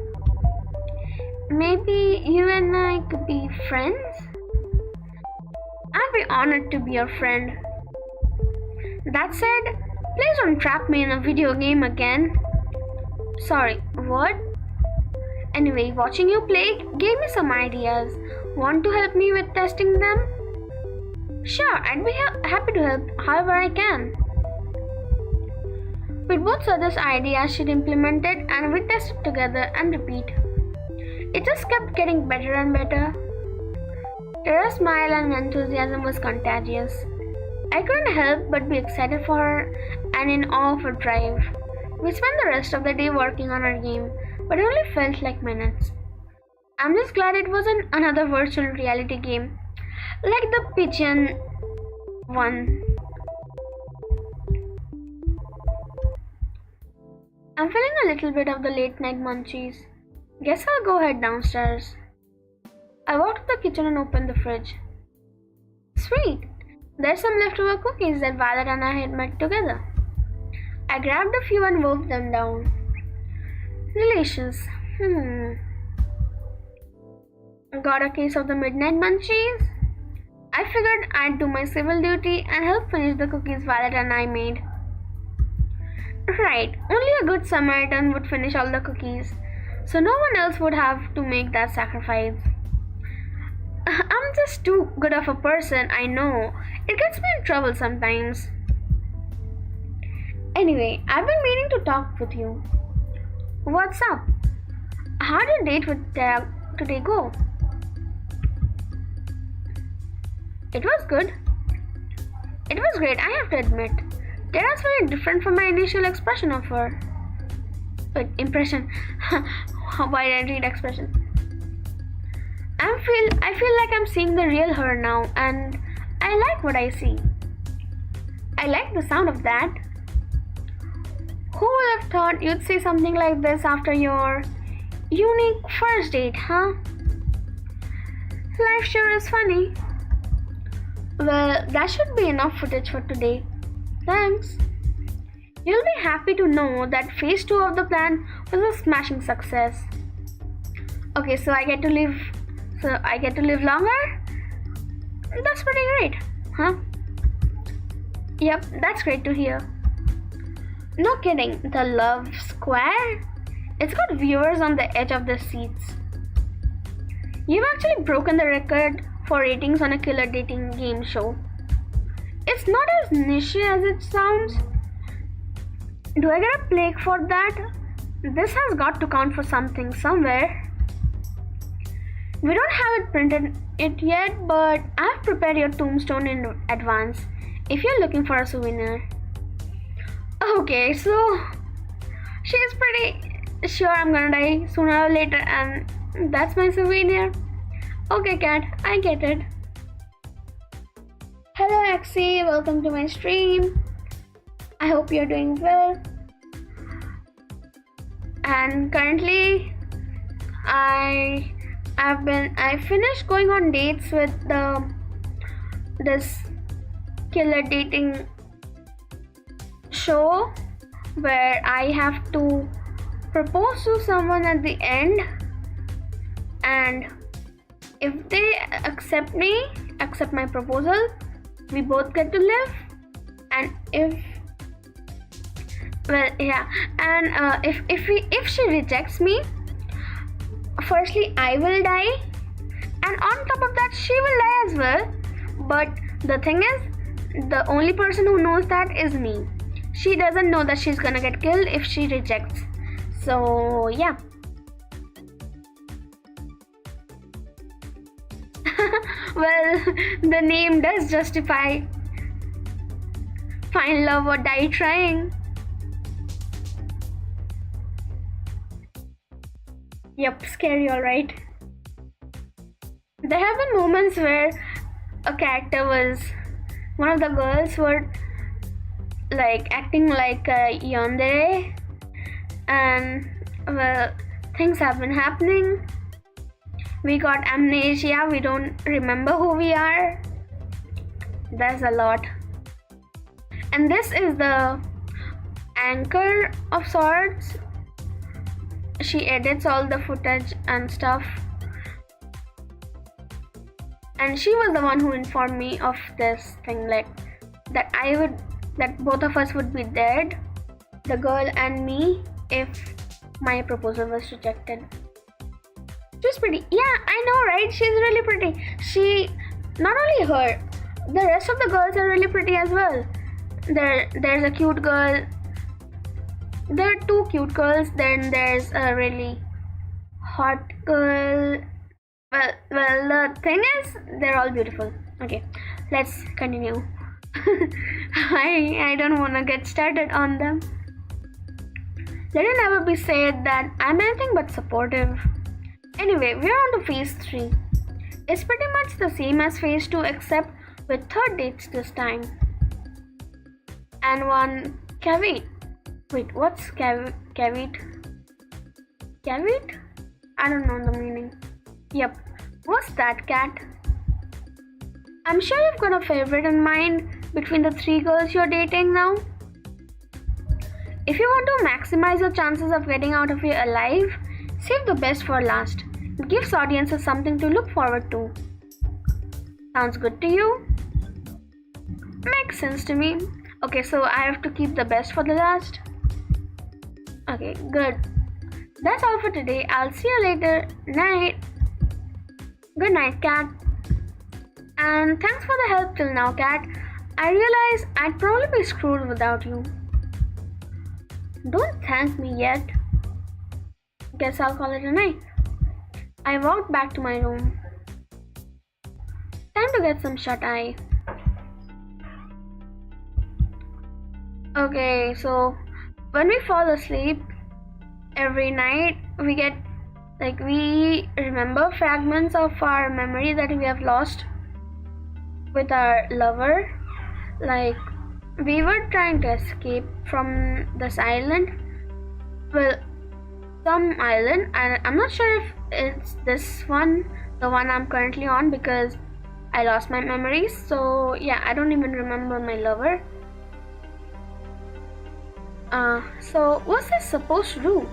Maybe you and I could be friends? I'd be honored to be your friend. That said, please don't trap me in a video game again. Sorry, what? Anyway, watching you play gave me some ideas. Want to help me with testing them? Sure, I'd be happy to help however I can. With both others' ideas, she'd implemented and we tested together and repeat. It just kept getting better and better. Tara's smile and enthusiasm was contagious. I couldn't help but be excited for her and in awe of her drive. We spent the rest of the day working on our game, but it only felt like minutes. I'm just glad it wasn't another virtual reality game like the pigeon one. I'm feeling a little bit of the late night munchies. Guess I'll go head downstairs. I walked to the kitchen and opened the fridge. Sweet! There's some leftover cookies that Violet and I had made together. I grabbed a few and wolfed them down. Delicious. Got a case of the midnight munchies? I figured I'd do my civil duty and help finish the cookies Violet and I made. Right, only a good Samaritan would finish all the cookies, so no one else would have to make that sacrifice. I'm just too good of a person, I know. It gets me in trouble sometimes. Anyway, I've been meaning to talk with you. What's up? How did your date with Tara today go? It was good. It was great, I have to admit. Tara's very different from my initial expression of her. Impression. Why did I read expression? I feel like I'm seeing the real her now, and I like what I see. I like the sound of that. Who would have thought you'd say something like this after your unique first date, huh? Life sure is funny. Well, that should be enough footage for today. Thanks. You'll be happy to know that phase 2 of the plan was a smashing success. Okay, so I get to live longer? That's pretty great, huh? Yep, that's great to hear. No kidding, the love square? It's got viewers on the edge of their seats. You've actually broken the record for ratings on a killer dating game show. It's not as niche as it sounds. Do I get a plaque for that? This has got to count for something somewhere. We don't have it printed yet, but I've prepared your tombstone in advance if you're looking for a souvenir. Okay, so she's pretty sure I'm gonna die sooner or later, and that's my souvenir. Okay, cat, I get it. Hello, Axie, welcome to my stream. I hope you're doing well. And currently, I finished going on dates with this killer dating show where I have to propose to someone at the end, and if they accept my proposal, we both get to live. And if she rejects me, firstly I will die, and on top of that she will die as well. But the thing is, the only person who knows that is me. She doesn't know that she's gonna get killed if she rejects. So yeah. Well, the name does justify. Find love or die trying. Yep, scary, alright. There have been moments where one of the girls were like acting like a yandere, and well, things have been happening. We got amnesia, we don't remember who we are. There's a lot. And this is the anchor of sorts. She edits all the footage and stuff. And she was the one who informed me of this thing, like that both of us would be dead, the girl and me, if my proposal was rejected. She's pretty. Yeah, I know, right? She's really pretty. Not only her, the rest of the girls are really pretty as well. There's a cute girl. There are two cute girls. Then there's a really hot girl. Well, the thing is, they're all beautiful. Okay, let's continue. I don't want to get started on them. Let it never be said that I'm anything but supportive. Anyway, we're on to phase 3. It's pretty much the same as phase 2 except with third dates this time. And one caveat. Wait, what's caveat? Caveat? I don't know the meaning. Yep, what's that, cat? I'm sure you've got a favorite in mind between the 3 girls you're dating now. If you want to maximize your chances of getting out of here alive, save the best for last. It gives audiences something to look forward to. Sounds good to you? Makes sense to me. Okay, so I have to keep the best for the last. Okay, good. That's all for today. I'll see you later. Night. Good night, cat. And thanks for the help till now, cat. I realize I'd probably be screwed without you. Don't thank me yet. Guess I'll call it a night. I walked back to my room. Time to get some shut-eye. Okay, so when we fall asleep every night, we remember fragments of our memory that we have lost with our lover. Like, we were trying to escape from this island. Well, some island, and I'm not sure if it's this one, the one I'm currently on, because I lost my memories. So yeah, I don't even remember my lover. So what's this supposed to do?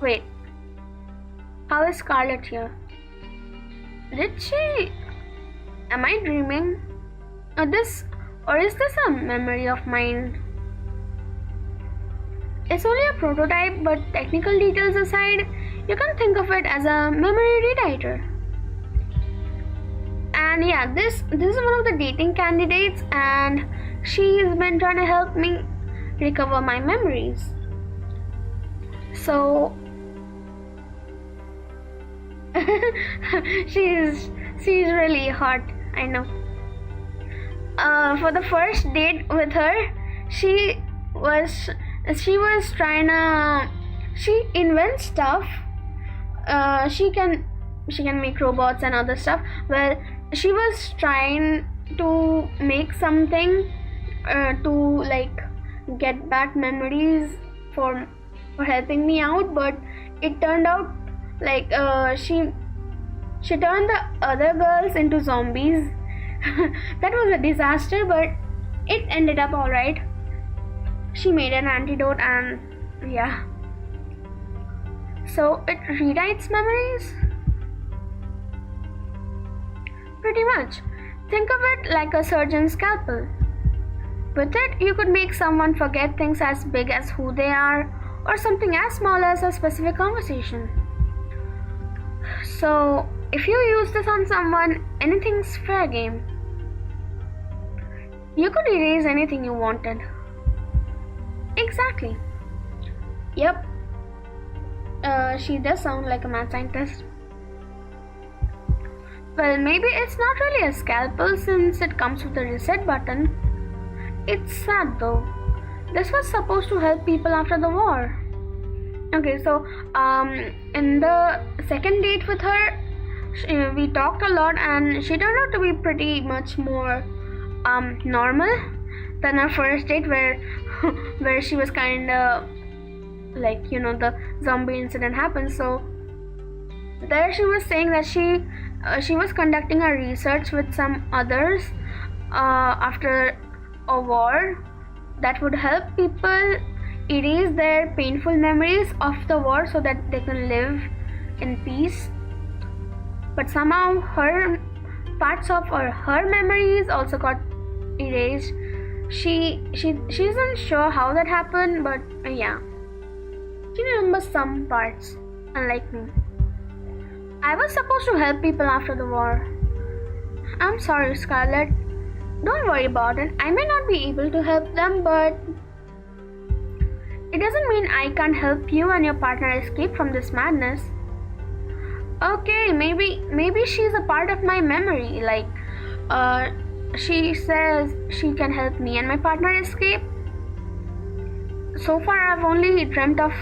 Wait, how is Scarlet here? Am I dreaming? Or is this a memory of mine? It's only a prototype, but technical details aside, you can think of it as a memory rewriter. And yeah, this is one of the dating candidates, and she's been trying to help me recover my memories. So she's really hot, I know. For the first date with her, she invents stuff. She can make robots and other stuff. Well, she was trying to make something to get back memories for helping me out, but it turned out she turned the other girls into zombies. That was a disaster, but it ended up alright. She made an antidote, and yeah. So it rewrites memories? Pretty much. Think of it like a surgeon's scalpel. With it, you could make someone forget things as big as who they are, or something as small as a specific conversation. So, if you use this on someone, anything's fair game. You could erase anything you wanted. Exactly. Yep. She does sound like a mad scientist. Well, maybe it's not really a scalpel since it comes with a reset button. It's sad though. This was supposed to help people after the war. Okay, so in the second date with her, we talked a lot, and she turned out to be pretty much more normal than our first date, where she was kind of the zombie incident happened. So there she was saying that she was conducting her research with some others after a war that would help people erase their painful memories of the war so that they can live in peace. But somehow parts of her memories also got erased. She isn't sure how that happened, but yeah, she remembers some parts. unlike me. I was supposed to help people after the war. I'm sorry, Scarlet. Don't worry about it. I may not be able to help them, but it doesn't mean I can't help you and your partner escape from this madness. Okay, maybe she's a part of my memory. Like, she says she can help me and my partner escape. So far, I've only dreamt of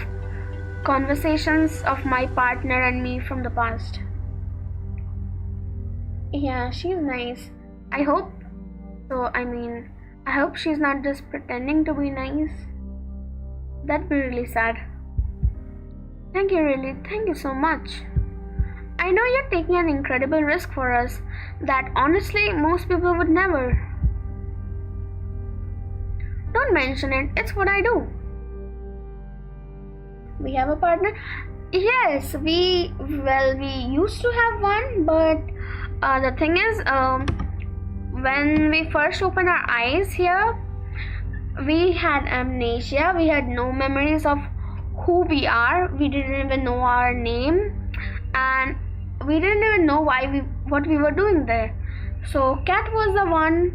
conversations of my partner and me from the past. Yeah, she's nice. I hope so. I hope she's not just pretending to be nice. That'd be really sad. Thank you so much. I know you're taking an incredible risk for us that honestly most people would never. Don't mention it, it's what I do. We have a partner? Yes, we used to have one, but the thing is, when we first opened our eyes here, we had amnesia. We had no memories of who we are. We didn't even know our name, and we didn't even know what we were doing there. So Kat was the one,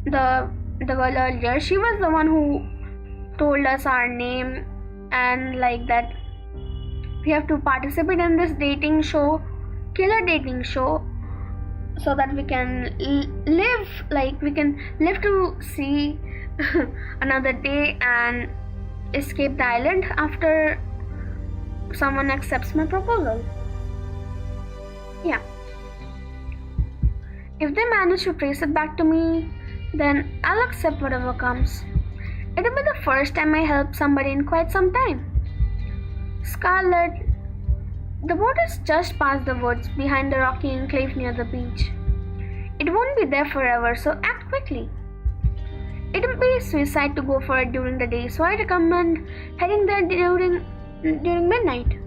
the girl earlier. She was the one who told us our name and like that we have to participate in this dating show, killer dating show, so that we can live to see another day and escape the island after someone accepts my proposal. Yeah. If they manage to trace it back to me, then I'll accept whatever comes. It'll be the first time I help somebody in quite some time. Scarlet, the boat is just past the woods behind the rocky enclave near the beach. It won't be there forever, so act quickly. It'll be suicide to go for it during the day, so I recommend heading there during midnight.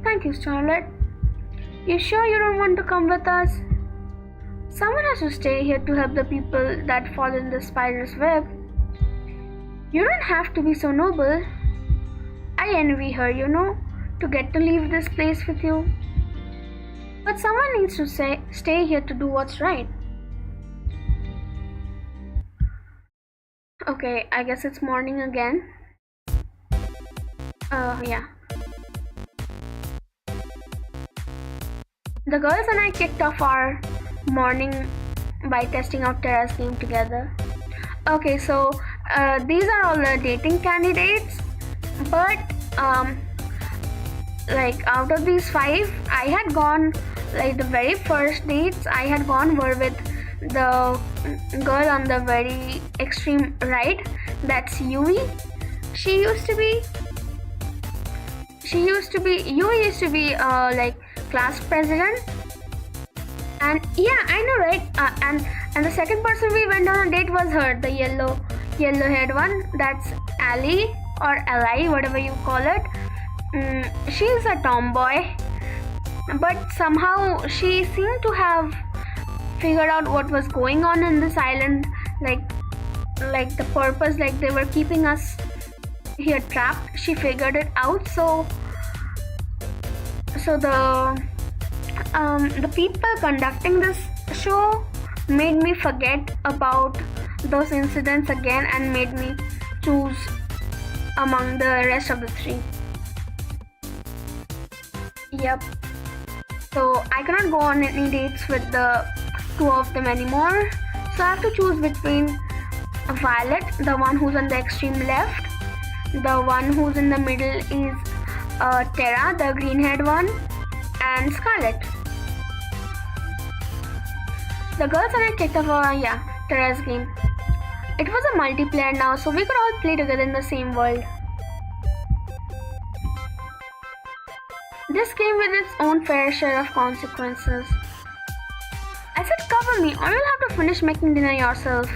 Thank you, Scarlet. You sure you don't want to come with us? Someone has to stay here to help the people that fall in the spider's web. You don't have to be so noble. I envy her, to get to leave this place with you. But someone needs to stay here to do what's right. Okay, I guess it's morning again. Yeah. The girls and I kicked off our morning by testing out Terra's game together. Okay, so these are all the dating candidates, but out of these 5, I had gone, the very first dates I had gone were with the girl on the very extreme right. That's Yui. You used to be class president. And yeah, I know, right? And the second person we went on a date was her, the yellow haired one. That's Ali or Li, whatever you call it. She's a tomboy, but somehow she seemed to have figured out what was going on in this island, like the purpose, they were keeping us here trapped. She figured it out. So the people conducting this show made me forget about those incidents again and made me choose among the rest of the 3. Yep. So I cannot go on any dates with the 2 of them anymore. So I have to choose between Violet, the one who's on the extreme left. The one who's in the middle is Tara, the green-haired one, and Scarlet. The girls and I kicked off Tara's game. It was a multiplayer now, so we could all play together in the same world. This came with its own fair share of consequences. I said, cover me, or you'll have to finish making dinner yourself.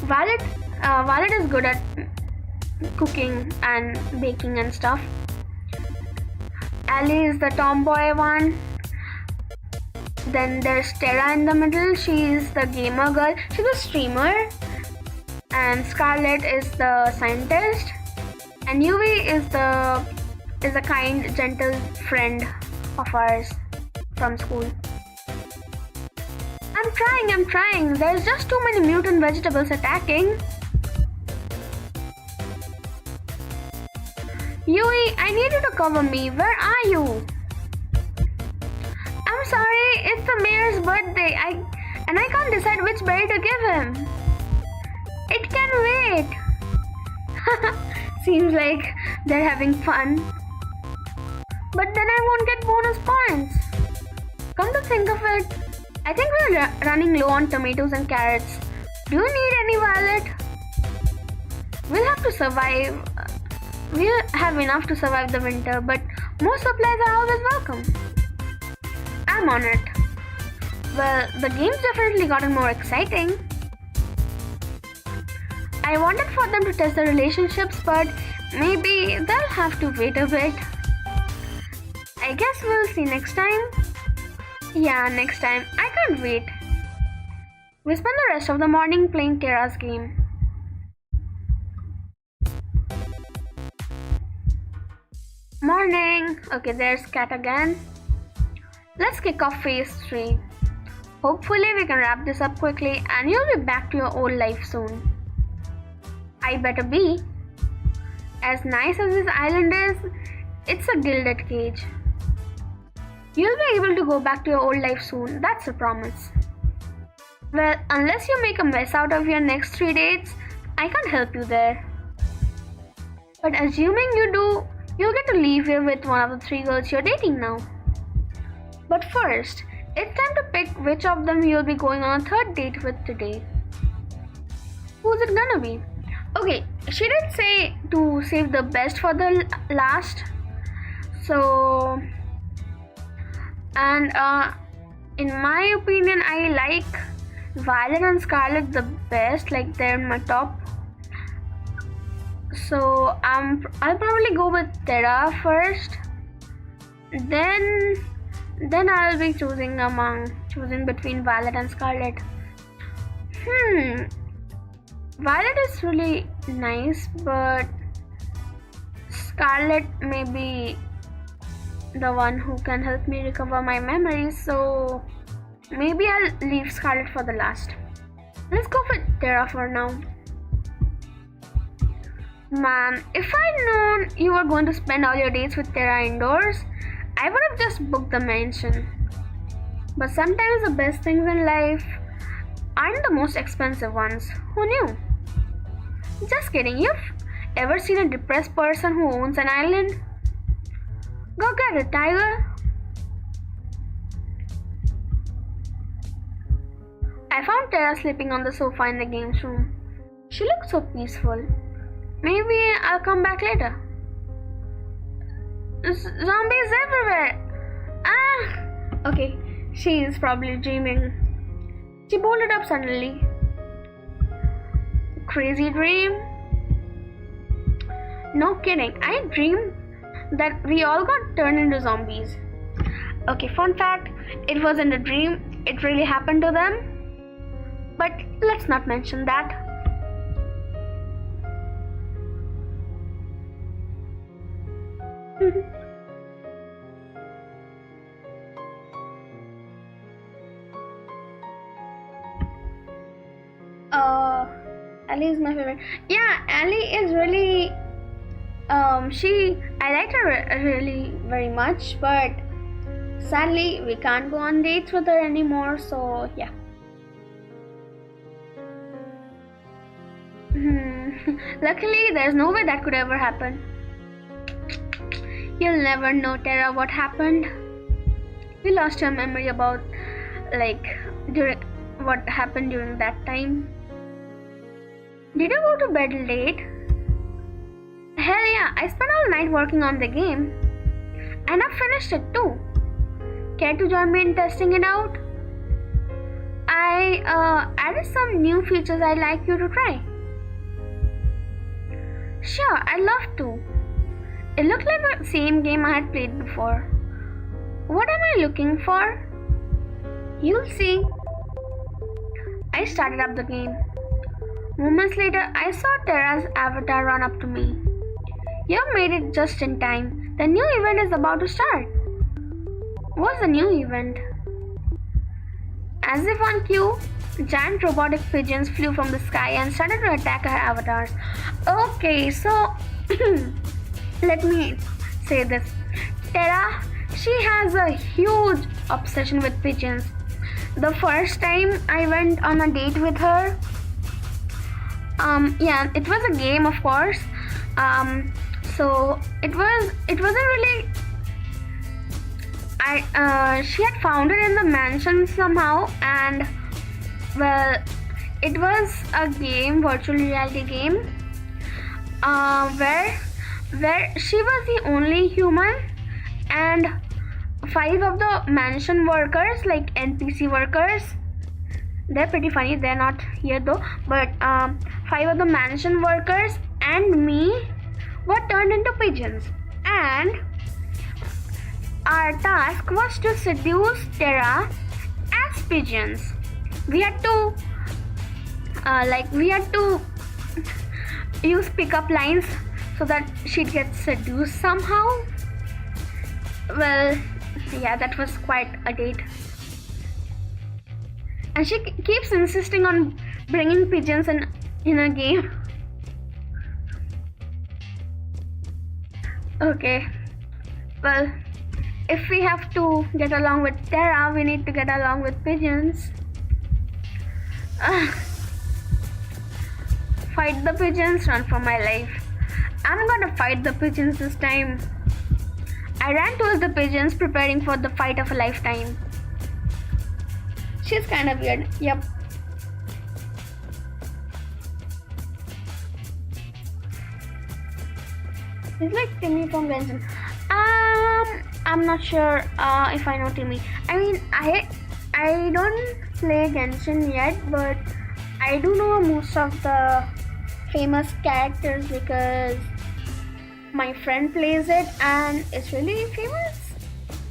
Violet is good at cooking and baking and stuff. Ali is the tomboy one. Then there's Tara in the middle. She's the gamer girl. She's a streamer. And Scarlet is the scientist. And Yui is a kind, gentle friend of ours from school. I'm trying. There's just too many mutant vegetables attacking. Yui, I need you to cover me. Where are you? I'm sorry, it's the mayor's birthday. I can't decide which berry to give him. It can wait. Seems like they're having fun. But then I won't get bonus points. Come to think of it, I think we're running low on tomatoes and carrots. Do you need any violet? We'll have to survive. We'll have enough to survive the winter, but more supplies are always welcome. I'm on it. Well, the game's definitely gotten more exciting. I wanted for them to test the relationships, but maybe they'll have to wait a bit. I guess we'll see next time. Yeah, next time. I can't wait. We spent the rest of the morning playing Katara's game. Morning. Okay, there's Kat again. Let's kick off phase 3. Hopefully we can wrap this up quickly and you'll be back to your old life soon. I better be. As nice as this island is, it's a gilded cage. You'll be able to go back to your old life soon, that's a promise. Well, unless you make a mess out of your next 3 dates, I can't help you there. But assuming you do, you'll get to leave here with one of the 3 girls you're dating now. But first, it's time to pick which of them you'll be going on a 3rd date with today. Who's it gonna be? Okay, she did say to save the best for the last. So, and in my opinion, I like Violet and Scarlet the best, like they're in my top. So I'll probably go with Terra first. Then I'll be choosing between Violet and Scarlet. Violet is really nice, but Scarlet may be the one who can help me recover my memories, so maybe I'll leave Scarlet for the last. Let's go for Terra for now. Man, if I'd known you were going to spend all your dates with Terra indoors, I would have just booked the mansion. But sometimes the best things in life aren't the most expensive ones. Who knew? Just kidding. You've ever seen a depressed person who owns an island? Go get it, tiger. I found Terra sleeping on the sofa in the games room. She looked so peaceful. Maybe I'll come back later. Zombies everywhere! Ah! Okay, she's probably dreaming. She bolted up suddenly. Crazy dream? No kidding, I dreamed that we all got turned into zombies. Okay, fun fact, it wasn't a dream, it really happened to them. But let's not mention that. Ali is my favorite. Yeah, Ali is really I liked her really very much, but sadly we can't go on dates with her anymore, so yeah. Luckily there's no way that could ever happen. You'll never know, Terra, what happened. We lost your memory about during what happened during that time. Did you go to bed late? Hell yeah, I spent all night working on the game. And I finished it too. Care to join me in testing it out? I added some new features I'd like you to try. Sure, I'd love to. It looked like the same game I had played before. What am I looking for? You'll see. I started up the game. Moments later, I saw Terra's avatar run up to me. You made it just in time. The new event is about to start. What's the new event? As if on cue, giant robotic pigeons flew from the sky and started to attack her avatars. Okay, so let me say this. Terra, she has a huge obsession with pigeons. The first time I went on a date with her, yeah, it was a game, of course. So it wasn't really. She had found it in the mansion somehow, and well, it was a game, virtual reality game, where she was the only human, and 5 of the mansion workers, like NPC workers, they're pretty funny. They're not here though, but 5 of the mansion workers and me were turned into pigeons, and our task was to seduce Terra as pigeons. We had to use pickup lines so that she'd get seduced somehow. Well, yeah, that was quite a date. And she keeps insisting on bringing pigeons in a game. Okay, well, if we have to get along with Terra, we need to get along with pigeons. Fight the pigeons, run for my life. I'm gonna fight the pigeons this time. I ran towards the pigeons, preparing for the fight of a lifetime. She's kind of weird. Yep. It's like Timmy from Genshin. I'm not sure if I know Timmy. I mean, I don't play Genshin yet, but I do know most of the famous characters because my friend plays it and it's really famous.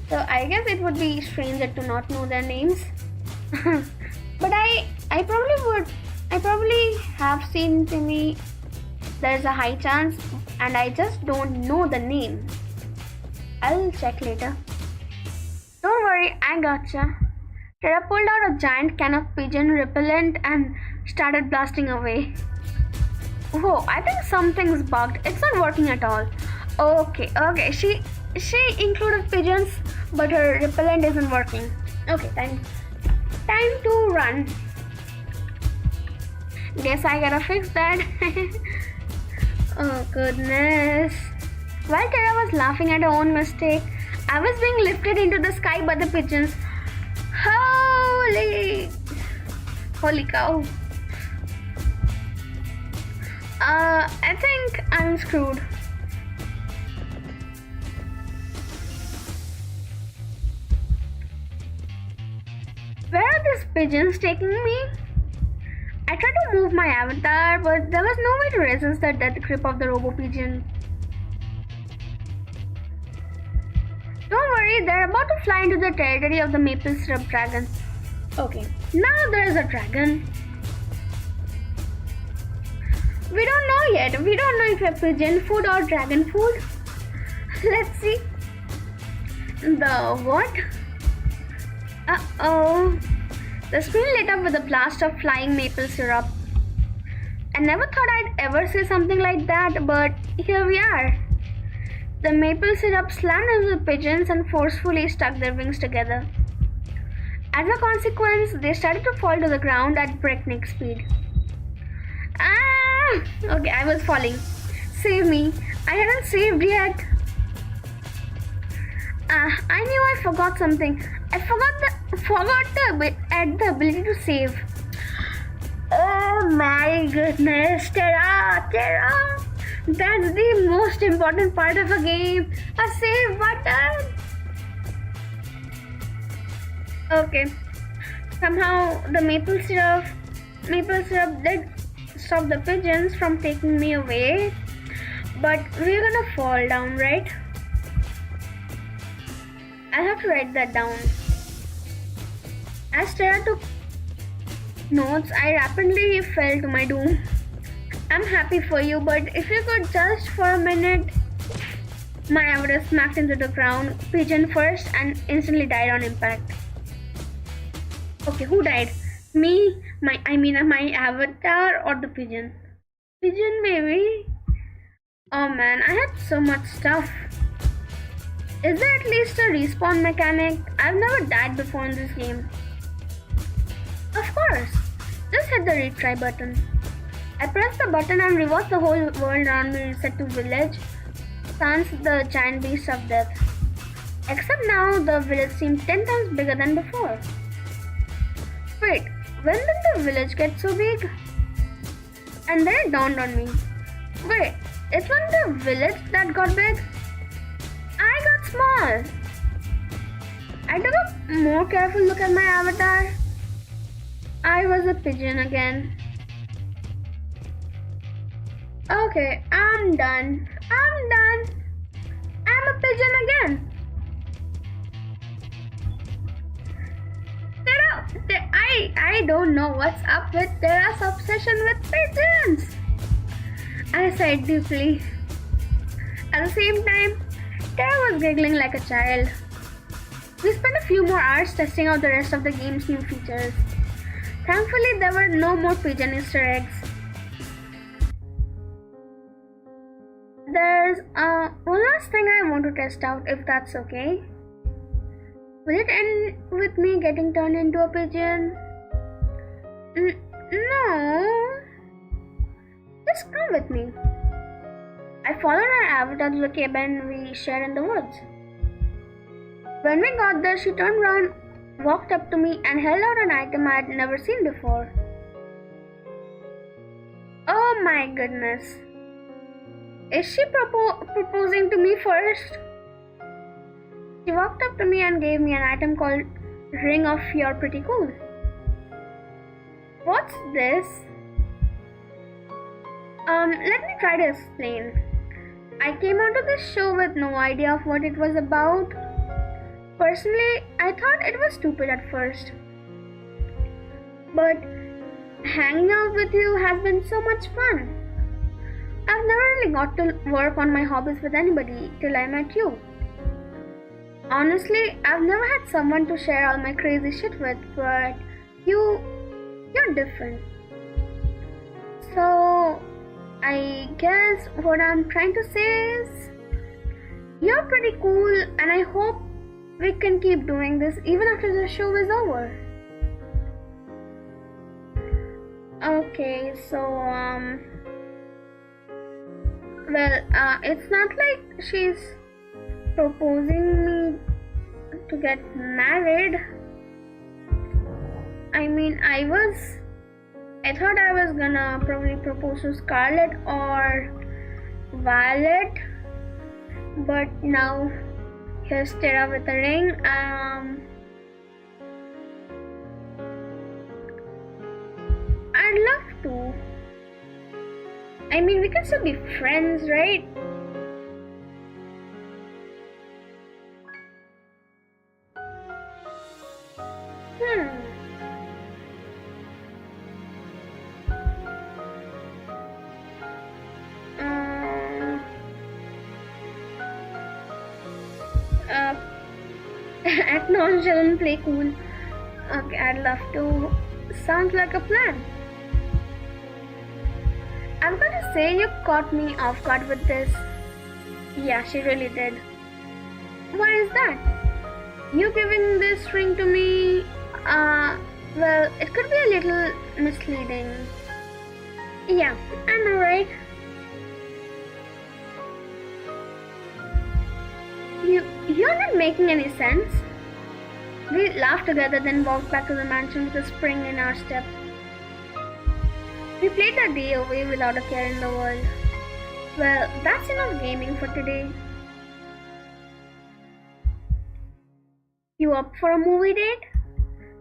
So I guess it would be stranger to not know their names. But I probably have seen Timmy. There's a high chance, and I just don't know the name. I'll check later. Don't worry, I gotcha. Terra pulled out a giant can of pigeon repellent and started blasting away. Whoa, I think something's bugged. It's not working at all. Okay. She included pigeons, but her repellent isn't working. Okay, time to run. Guess I gotta fix that. Oh goodness. While Terra was laughing at her own mistake, I was being lifted into the sky by the pigeons. Holy cow. I think I'm screwed. Where are these pigeons taking me? I tried to move my avatar, but there was no way to resist the death grip of the robo pigeon. Don't worry, they're about to fly into the territory of the maple syrup dragon. Okay, now there's a dragon. We don't know yet. We don't know if it's pigeon food or dragon food. Let's see. The what? Uh-oh. The screen lit up with a blast of flying maple syrup. I never thought I'd ever say something like that, but here we are. The maple syrup slammed into the pigeons and forcefully stuck their wings together. As a consequence, they started to fall to the ground at breakneck speed. Ah! Okay, I was falling. Save me. I hadn't saved yet. I knew I forgot something. I forgot the ability to save. Oh my goodness, Terra! That's the most important part of a game. A save button. Okay. Somehow the maple syrup did stop the pigeons from taking me away. But we're gonna fall down, right? I'll have to write that down. As Terra took notes, I rapidly fell to my doom. I'm happy for you, but if you could just for a minute My avatar smacked into the ground, pigeon first, and instantly died on impact. Okay, who died? Me, my avatar, or the pigeon? Pigeon, maybe? Oh man, I had so much stuff. Is there at least a respawn mechanic? I've never died before in this game. Of course. Just hit the retry button. I pressed the button and reversed the whole world around me reset to village, sans the giant beast of death. Except now the village seemed 10 times bigger than before. Wait, when did the village get so big? And then it dawned on me. Wait, it wasn't the village that got big? I got small. I took a more careful look at my avatar. I was a pigeon again. Okay, I'm done. I'm a pigeon again. I don't know what's up with Tera's obsession with pigeons. I sighed deeply. At the same time, Tera was giggling like a child. We spent a few more hours testing out the rest of the game's new features. Thankfully, there were no more pigeon Easter eggs. There's one last thing I want to test out, if that's okay. Will it end with me getting turned into a pigeon? No. Just come with me. I followed our avatar to the cabin we shared in the woods. When we got there, she turned around, walked up to me, and held out an item I had never seen before. Oh my goodness. Is she proposing to me first? She walked up to me and gave me an item called Ring of You're Pretty Cool. What's this? Let me try to explain. I came onto this show with no idea of what it was about. Personally, I thought it was stupid at first. But hanging out with you has been so much fun. I've never really got to work on my hobbies with anybody till I met you. Honestly, I've never had someone to share all my crazy shit with, but you're different. So, I guess what I'm trying to say is, you're pretty cool, and I hope we can keep doing this even after the show is over. Okay, so, it's not like she's proposing me to get married. I mean, I thought I was gonna probably propose to Scarlet or Violet, but now here's Tera with a ring. I'd love to. I mean, we can still be friends, right? Acknowledge and play cool. Okay, I'd love to. Sounds like a plan. I'm gonna say you caught me off guard with this. Yeah, she really did. Why is that? You giving this ring to me, well, it could be a little misleading. Yeah, I know, right? You're not making any sense. We laughed together, then walked back to the mansion with a spring in our step. We played the day away without a care in the world. Well, that's enough gaming for today. You up for a movie date?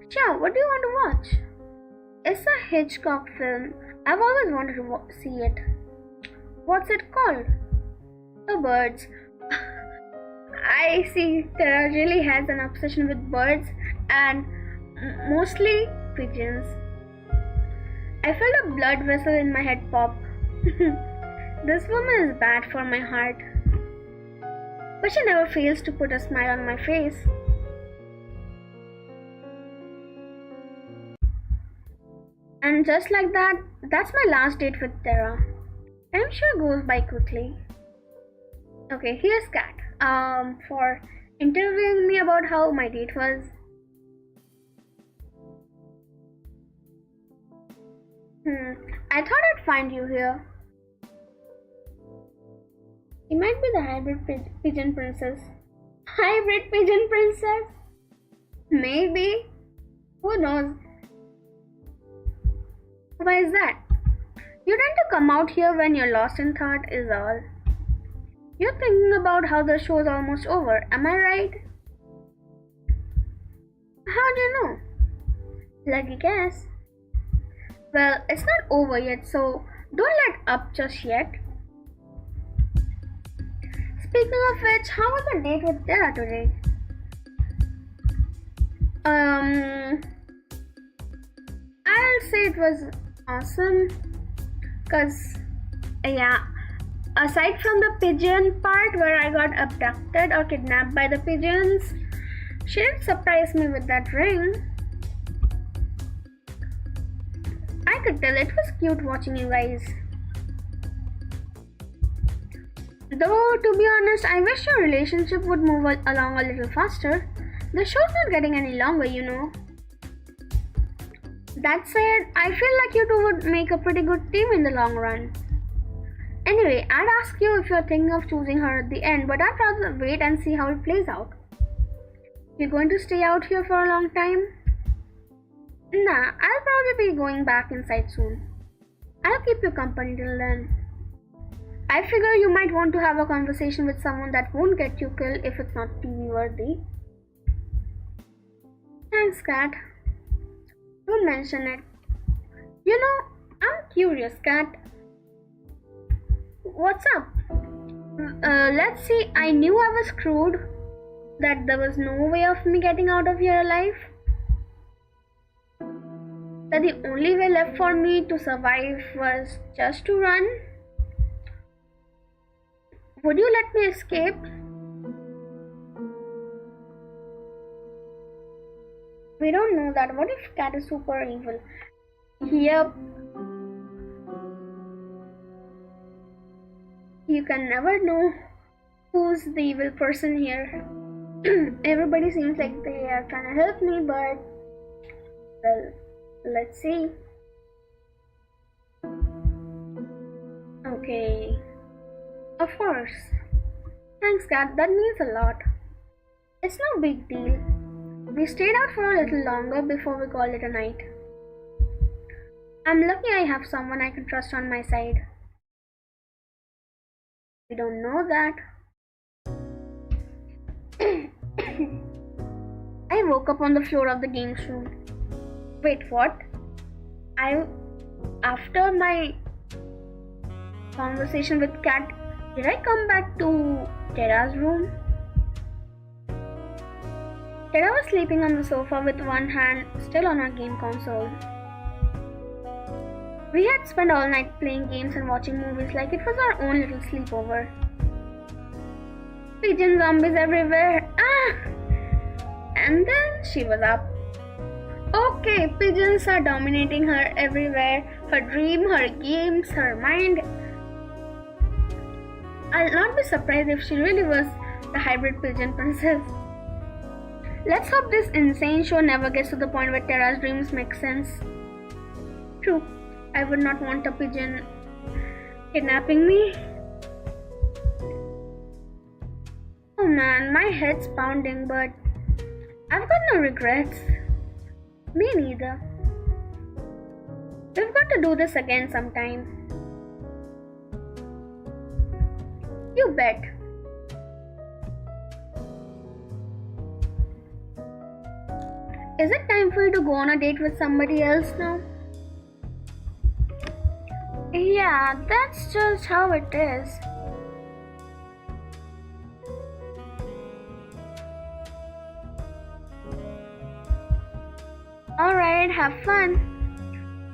Sure, what do you want to watch? It's a Hitchcock film. I've always wanted to see it. What's it called? The Birds. I see Tara really has an obsession with birds and mostly pigeons. I felt a blood vessel in my head pop. This woman is bad for my heart. but she never fails to put a smile on my face. And just like that, that's my last date with Tara. Time sure goes by quickly. Okay, here's Kat. For interviewing me about how my date was. I thought I'd find you here. You might be the hybrid pigeon princess. Hybrid pigeon princess? Maybe. Who knows? Why is that? You tend to come out here when you're lost in thought, is all. You're thinking about how the show's almost over, am I right? How do you know? Lucky guess. Well, it's not over yet, so don't let up just yet. Speaking of which, how was the date with Tara today? I'll say it was awesome. Cause, yeah, aside from the pigeon part where I got abducted or kidnapped by the pigeons, she didn't surprise me with that ring. I could tell it was cute watching you guys. Though, to be honest, I wish your relationship would move along a little faster. The show's not getting any longer, you know. That said, I feel like you two would make a pretty good team in the long run. Anyway, I'd ask you if you're thinking of choosing her at the end, but I'd rather wait and see how it plays out. You're going to stay out here for a long time? Nah, I'll probably be going back inside soon. I'll keep you company till then. I figure you might want to have a conversation with someone that won't get you killed if it's not TV worthy. Thanks, Kat. Don't mention it. You know, I'm curious, Kat. What's up? Let's see, I knew I was screwed. That there was no way of me getting out of here alive. That the only way left for me to survive was just to run. Would you let me escape? We don't know that. What if Kat is super evil? Yep. You can never know who's the evil person here. Everybody seems like they are trying to help me, but well, let's see. Okay. Of course. Thanks, Kat. That means a lot. It's no big deal. We stayed out for a little longer before we called it a night. I'm lucky I have someone I can trust on my side. We don't know that. I woke up on the floor of the games room. Wait, what? After my conversation with Kat, did I come back to Tara's room? Tara was sleeping on the sofa with one hand still on our game console. We had spent all night playing games and watching movies like it was our own little sleepover. Pigeon zombies everywhere. And then she was up. Okay, pigeons are dominating her everywhere. Her dream, her games, her mind. I'll not be surprised if she really was the hybrid pigeon princess. Let's hope this insane show never gets to the point where Tara's dreams make sense. True, I would not want a pigeon kidnapping me. Oh man, my head's pounding, but I've got no regrets. Me neither. We've got to do this again sometime. You bet. Is it time for you to go on a date with somebody else now? Yeah, that's just how it is. Alright, have fun.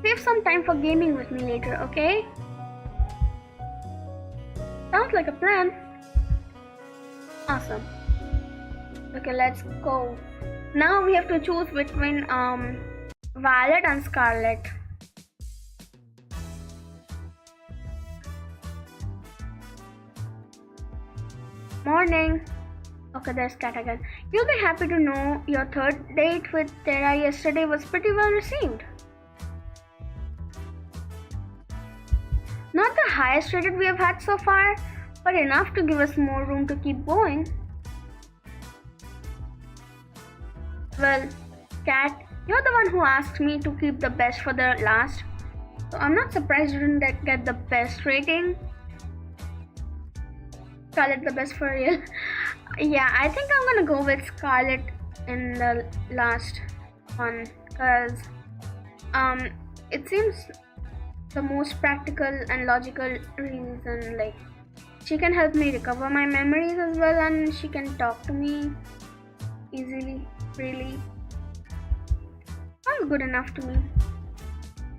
Save some time for gaming with me later, okay? Sounds like a plan. Awesome. Okay, let's go. Now we have to choose between Violet and Scarlet. Morning. Okay, there's Cat again. You'll be happy to know your third date with Tara yesterday was pretty well received. Not the highest rated we have had so far, but enough to give us more room to keep going. Well, Cat, you're the one who asked me to keep the best for the last, so I'm not surprised you didn't get the best rating. Scarlet the best for real. Yeah, I think I'm gonna go with Scarlet in the last one because it seems the most practical and logical reason. Like, she can help me recover my memories as well, and she can talk to me easily, freely. Sounds good enough to me.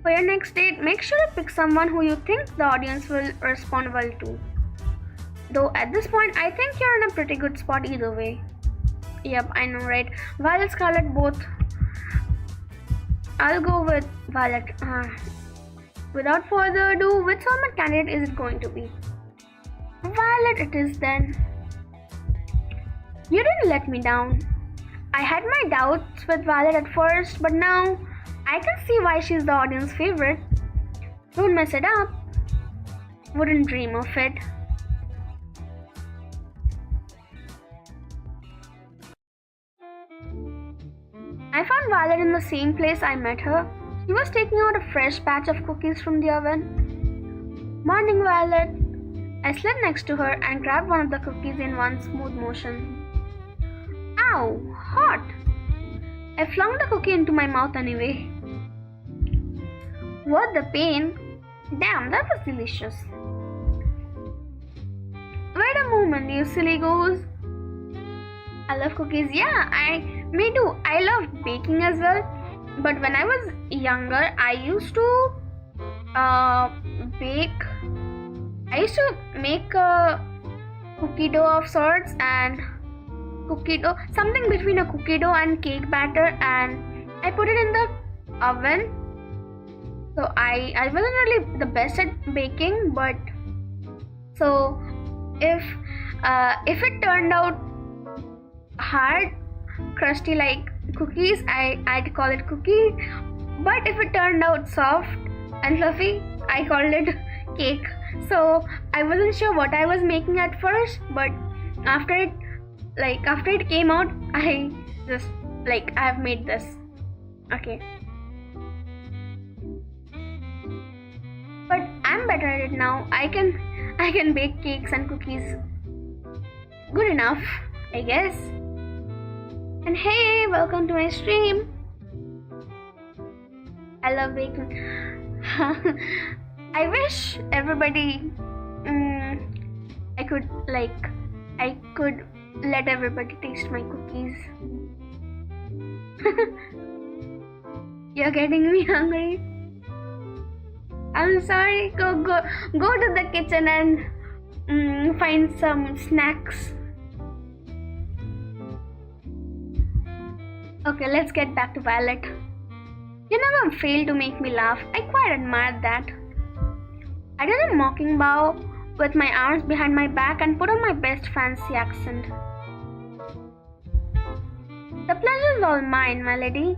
For your next date, make sure to pick someone who you think the audience will respond well to. Though at this point, I think you're in a pretty good spot either way. Yep, I know, right? Violet, Scarlet, both. I'll go with Violet. Without further ado, which soulmate candidate is it going to be? Violet it is then. You didn't let me down. I had my doubts with Violet at first, but now I can see why she's the audience favorite. Don't mess it up. Wouldn't dream of it. I found Violet in the same place I met her. She was taking out a fresh batch of cookies from the oven. Morning, Violet. I slid next to her and grabbed one of the cookies in one smooth motion. Ow, hot! I flung the cookie into my mouth anyway. What the pain? Damn, that was delicious. Wait a moment, you silly goose. I love cookies. Yeah, me too. I love baking as well. But when I was younger, I used to bake. I used to make a cookie dough of sorts, and cookie dough, something between a cookie dough and cake batter, and I put it in the oven. So I wasn't really the best at baking, but so if it turned out hard, crusty like cookies, I'd call it cookie. But if it turned out soft and fluffy, I called it cake. So I wasn't sure what I was making at first, but after it came out, I just I've made this. Okay. But I'm better at it now. I can bake cakes and cookies good enough, I guess. And hey, welcome to my stream. I love baking. I wish everybody I could let everybody taste my cookies. You're getting me hungry. I'm sorry. Go to the kitchen and find some snacks. Okay, let's get back to Violet. You never fail to make me laugh. I quite admire that. I did a mocking bow with my arms behind my back and put on my best fancy accent. The pleasure is all mine, my lady.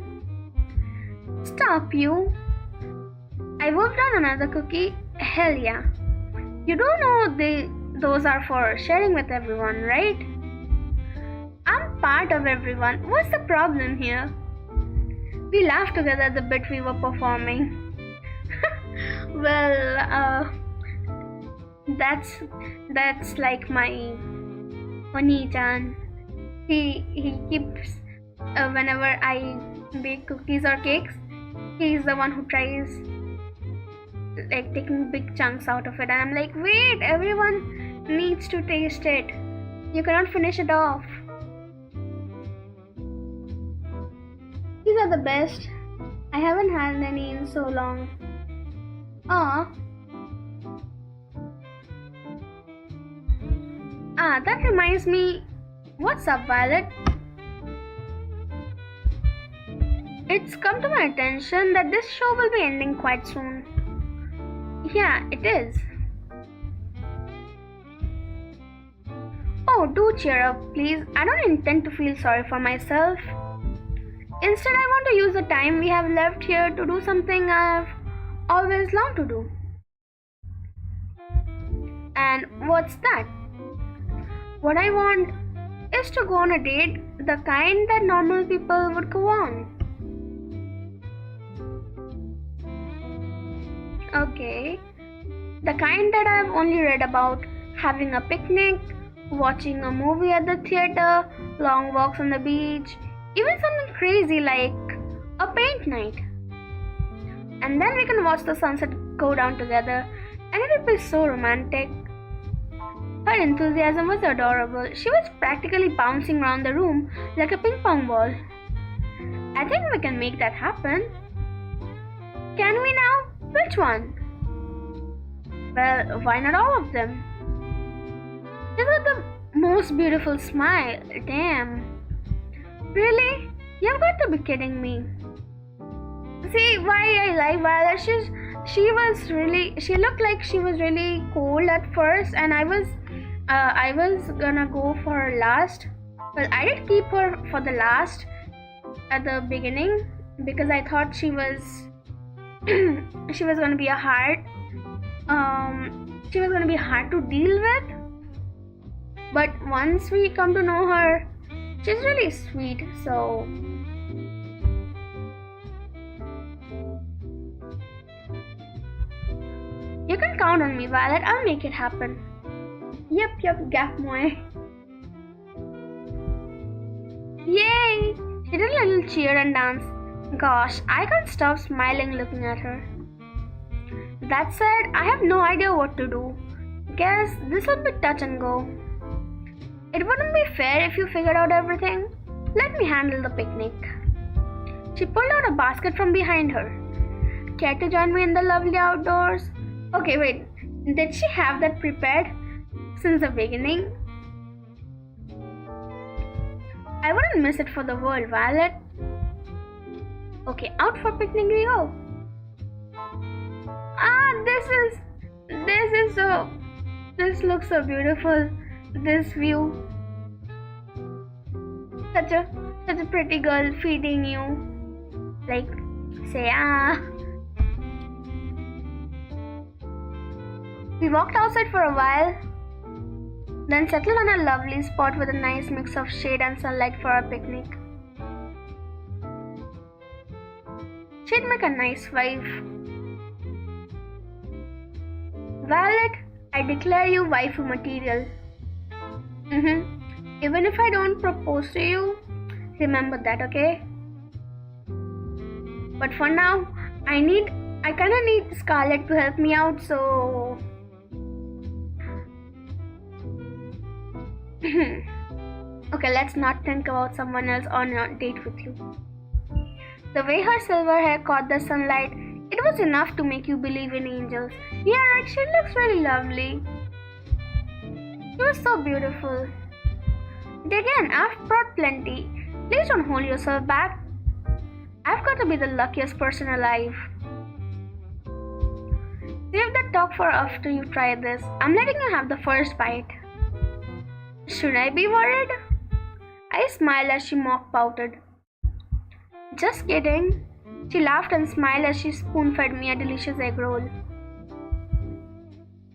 Stop you. I worked on another cookie. Hell yeah. You don't know those are for sharing with everyone, right? I'm part of everyone. What's the problem here? We laughed together at the bit we were performing. Well, that's like my Oni-chan. He keeps whenever I bake cookies or cakes, he's the one who tries taking big chunks out of it, and I'm like, wait, everyone needs to taste it. You cannot finish it off. These are the best. I haven't had any in so long. That reminds me, What's up, Violet? It's come to my attention that this show will be ending quite soon. Yeah, it is. Oh, do cheer up, please. I don't intend to feel sorry for myself. Instead, I want to use the time we have left here to do something I've always longed to do. And what's that? What I want is to go on a date, the kind that normal people would go on. Okay, the kind that I've only read about, having a picnic, watching a movie at the theater, long walks on the beach, even something crazy like a paint night. And then we can watch the sunset go down together, and it would be so romantic. Her enthusiasm was adorable. She was practically bouncing around the room like a ping pong ball. I think we can make that happen. Can we now? Which one? Well, why not all of them? She's got the most beautiful smile. Damn. Really? You've got to be kidding me. See why I like Violet? She looked like she was really cold at first, and I was gonna go for her last. Well, I did keep her for the last at the beginning because I thought she was gonna be hard to deal with. But once we come to know her, she's really sweet. So you can count on me, Violet. I'll make it happen. Yep, ℙ𝕒𝕒𝕼𝕂𝕐𝕗. Yay! She did a little cheer and dance. Gosh, I can't stop smiling looking at her. That said, I have no idea what to do. Guess this will be touch and go. It wouldn't be fair if you figured out everything. Let me handle the picnic. She pulled out a basket from behind her. Care to join me in the lovely outdoors? Okay, wait. Did she have that prepared since the beginning? I wouldn't miss it for the world, Violet. Okay, out for picnic we go. This looks so beautiful. This view. Such a pretty girl feeding you. Like, say ah. We walked outside for a while, then settled on a lovely spot with a nice mix of shade and sunlight for our picnic. She'd make a nice wife. Violet, I declare you waifu material. Even if I don't propose to you, remember that, okay? But for now, I kinda need Scarlett to help me out, so okay, let's not think about someone else on a date with you. The way her silver hair caught the sunlight, it was enough to make you believe in angels. Yeah, right, she looks really lovely. She was so beautiful. And again, I've brought plenty. Please don't hold yourself back. I've got to be the luckiest person alive. Save that talk for after you try this. I'm letting you have the first bite. Should I be worried? I smiled as she mock pouted. Just kidding. She laughed and smiled as she spoon-fed me a delicious egg roll.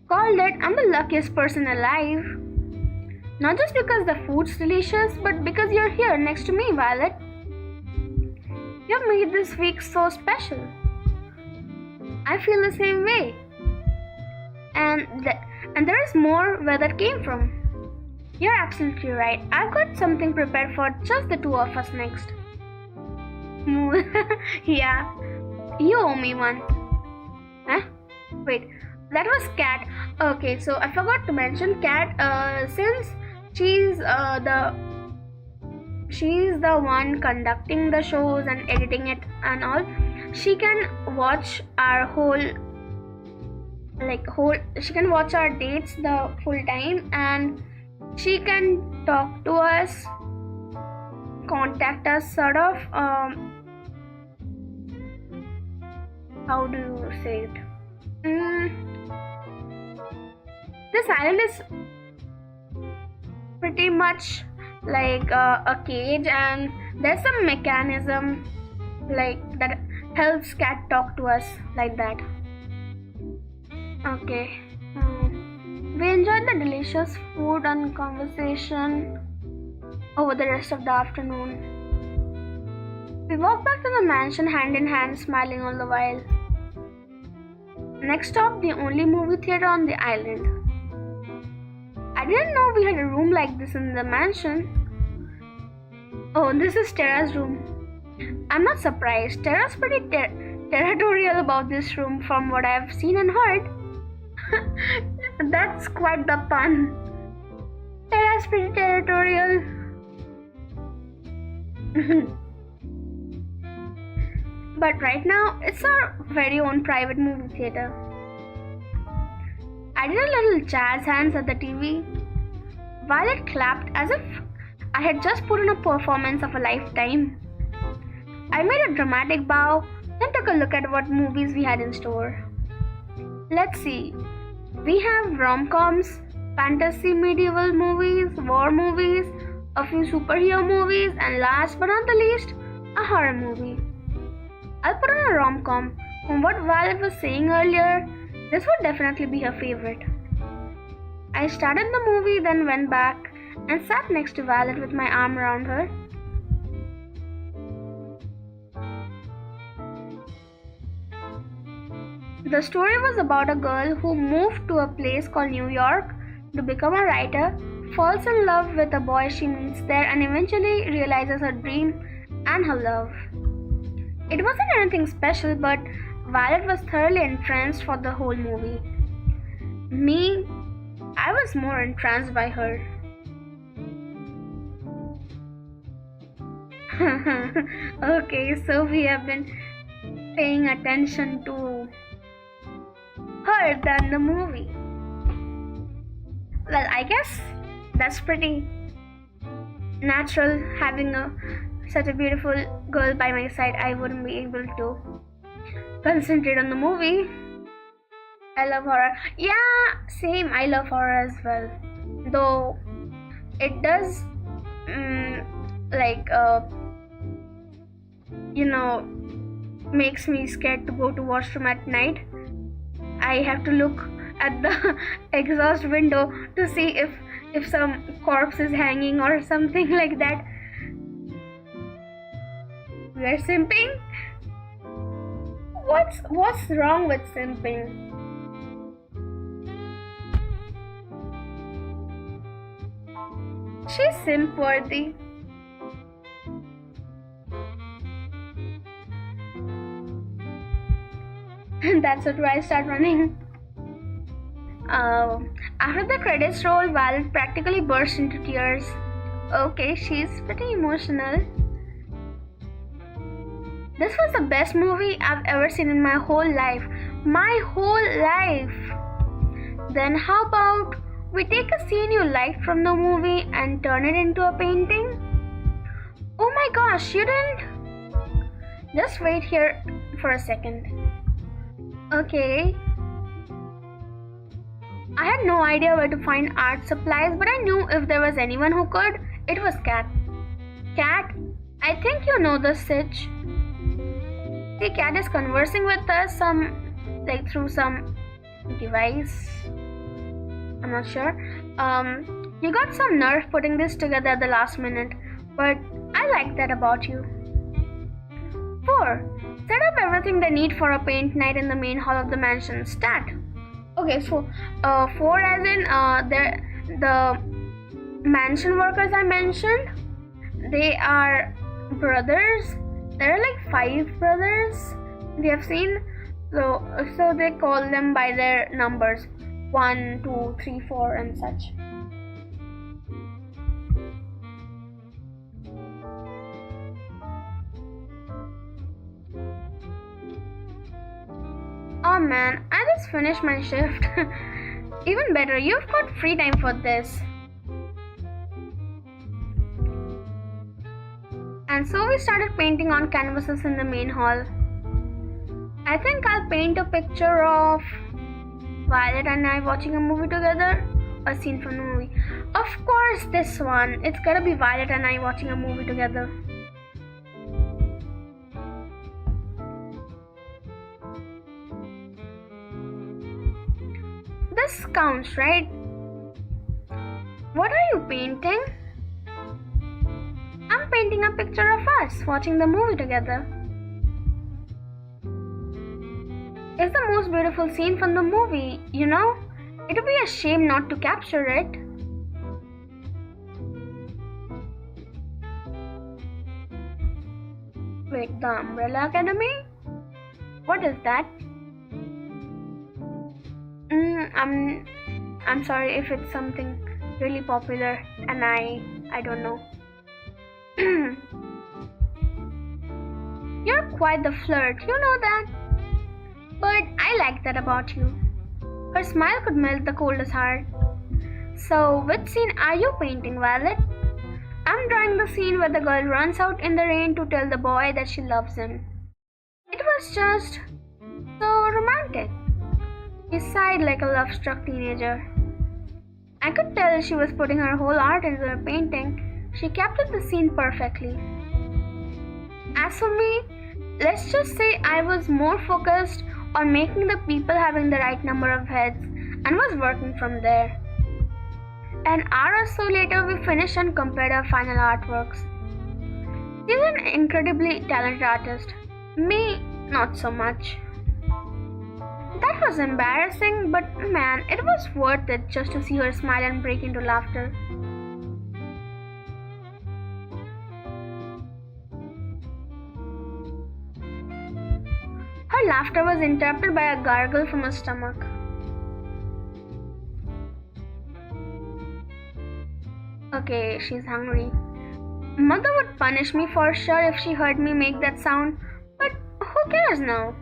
Called it, I'm the luckiest person alive. Not just because the food's delicious, but because you're here next to me, Violet. You've made this week so special. I feel the same way. And there is more where that came from. You're absolutely right. I've got something prepared for just the two of us next. Yeah, you owe me one. Huh? Wait, that was Kat. Okay, so I forgot to mention Kat. Since she's the one conducting the shows and editing it and all, she can watch our she can watch our dates the full time, and she can talk to us, contact us, sort of. How do you say it? This island is pretty much like a cage, and there's some mechanism like that helps cat talk to us like that. Okay. We enjoyed the delicious food and conversation over the rest of the afternoon. We walked back to the mansion hand in hand, smiling all the while. Next stop, the only movie theater on the island. I didn't know we had a room like this in the mansion. Oh, this is Tara's room. I'm not surprised. Tara's pretty territorial about this room from what I've seen and heard. That's quite the pun. Tara's pretty territorial. But right now, it's our very own private movie theater. I did a little jazz hands at the TV. Violet clapped as if I had just put on a performance of a lifetime. I made a dramatic bow, then took a look at what movies we had in store. Let's see. We have rom-coms, fantasy medieval movies, war movies, a few superhero movies, and last but not the least, a horror movie. I'll put on a rom-com. From what Violet was saying earlier, this would definitely be her favorite. I started the movie, then went back and sat next to Violet with my arm around her. The story was about a girl who moved to a place called New York to become a writer, falls in love with a boy she meets there, and eventually realizes her dream and her love. It wasn't anything special, but Violet was thoroughly entranced for the whole movie. Me, I was more entranced by her. Okay, so we have been paying attention to her than the movie. Well, I guess that's pretty natural. Having such a beautiful girl by my side, I wouldn't be able to concentrate on the movie. I love horror. Yeah, same. I love horror as well. Though it does, makes me scared to go to washroom at night. I have to look at the exhaust window to see if some corpse is hanging or something like that. We are simping? What's wrong with simping? She's simp worthy. And that's what I start running. After the credits roll, Violet practically burst into tears. Okay, she's pretty emotional. This was the best movie I've ever seen in my whole life. My whole life. Then how about we take a scene you liked from the movie and turn it into a painting? Oh my gosh, you didn't? Just wait here for a second. Okay. I had no idea where to find art supplies, but I knew if there was anyone who could, it was Kat. Kat, I think you know the sitch. The cat is conversing with us through some device. I'm not sure. You got some nerve putting this together at the last minute, but I like that about you. 4. Set up everything they need for a paint night in the main hall of the mansion. Stat. Okay, so 4 as in the mansion workers I mentioned. They are brothers. There are like 5 brothers we have seen. So they call them by their numbers. 1, 2, 3, 4 and such. Oh man, I just finished my shift. Even better, you've got free time for this. And so we started painting on canvases in the main hall. I think I'll paint a picture of Violet and I watching a movie together. A scene from the movie. Of course, this one. It's gotta be Violet and I watching a movie together. This counts, right? What are you painting? I'm painting a picture of us watching the movie together. It's the most beautiful scene from the movie, you know? It would be a shame not to capture it. Wait, the Umbrella Academy? What is that? I'm sorry if it's something really popular and I don't know. You're quite the flirt, you know that? But I like that about you. Her smile could melt the coldest heart. So, which scene are you painting, Violet? I'm drawing the scene where the girl runs out in the rain to tell the boy that she loves him. It was just so romantic. He sighed like a love-struck teenager. I could tell she was putting her whole heart into her painting. She captured the scene perfectly. As for me, let's just say I was more focused on making the people having the right number of heads and was working from there. An hour or so later, we finished and compared our final artworks. She's an incredibly talented artist. Me, not so much. That was embarrassing, but man, it was worth it just to see her smile and break into laughter. Her laughter was interrupted by a gargle from her stomach. Okay, she's hungry. Mother would punish me for sure if she heard me make that sound, but who cares now?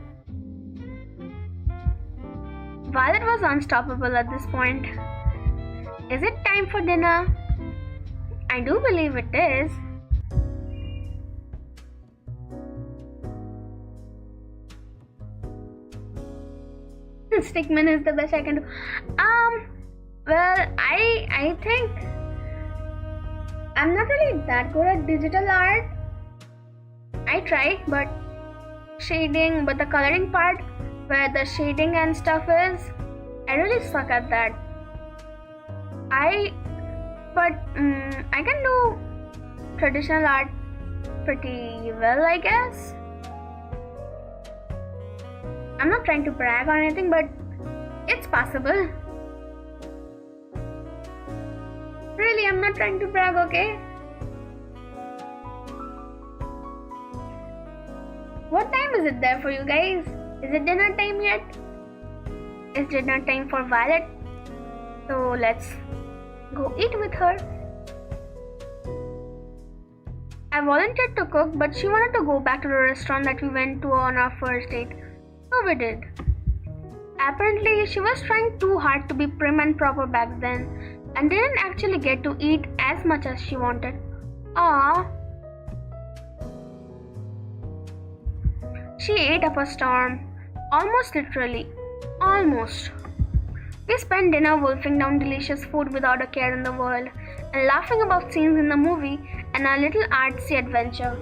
Violet was unstoppable at this point. Is it time for dinner? I do believe it is. Stickman is the best I can do. Well, I think I'm not really that good at digital art. I try, but the coloring part where the shading and stuff is, I really suck at that. I can do traditional art pretty well, I guess. I'm not trying to brag or anything, but it's possible. Really, I'm not trying to brag, okay? What time is it there for you guys? Is it dinner time yet? It's dinner time for Violet. So let's go eat with her. I volunteered to cook, but she wanted to go back to the restaurant that we went to on our first date. So we did. Apparently, she was trying too hard to be prim and proper back then and didn't actually get to eat as much as she wanted. Aww. She ate up a storm. Almost literally. Almost. We spent dinner wolfing down delicious food without a care in the world and laughing about scenes in the movie and our little artsy adventure.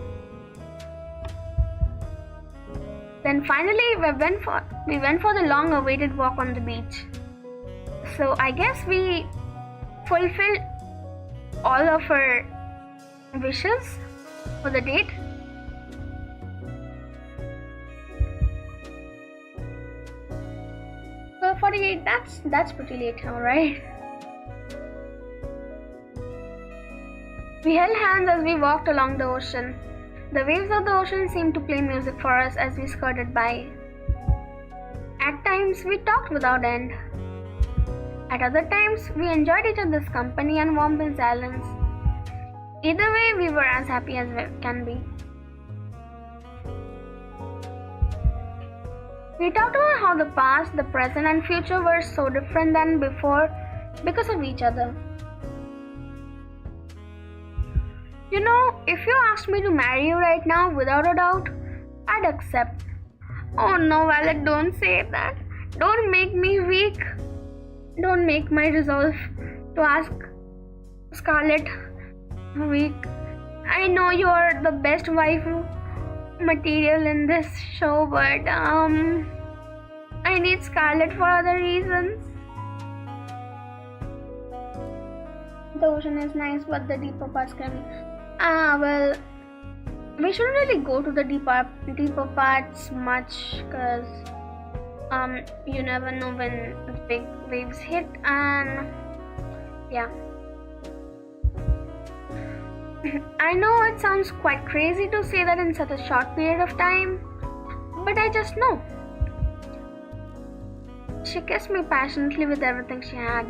Then finally we went for the long-awaited walk on the beach. So I guess we fulfilled all of her wishes for the date. So 48, that's pretty late now, right? We held hands as we walked along the ocean. The waves of the ocean seemed to play music for us as we skirted by. At times, we talked without end. At other times, we enjoyed each other's company and warmth in silence. Either way, we were as happy as we can be. We talked about how the past, the present, and future were so different than before because of each other. You know, if you asked me to marry you right now, without a doubt, I'd accept. Oh no, Violet, don't say that. Don't make me weak. Don't make my resolve to ask Scarlet weak. I know you're the best wife material in this show, but I need Scarlet for other reasons. The ocean is nice, but the deeper parts can be. Well, we shouldn't really go to the deeper parts much, because you never know when the big waves hit, and yeah. I know it sounds quite crazy to say that in such a short period of time, but I just know. She kissed me passionately with everything she had.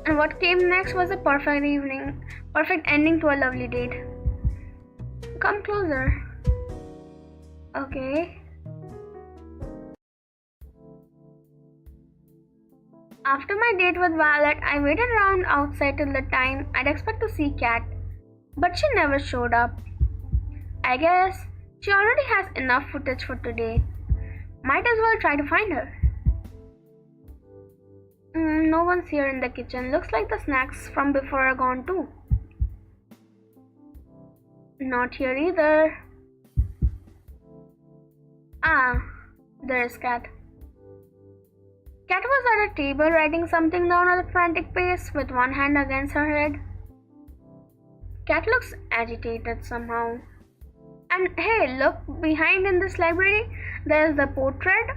And what came next was a perfect ending to a lovely date. Come closer. Okay. After my date with Violet, I waited around outside till the time I'd expect to see Kat, but she never showed up. I guess she already has enough footage for today. Might as well try to find her. No one's here in the kitchen. Looks like the snacks from before are gone too. Not here either. There's Kat. Kat was at a table writing something down at a frantic pace with one hand against her head. Kat looks agitated somehow. And hey, look behind in this library. There's the portrait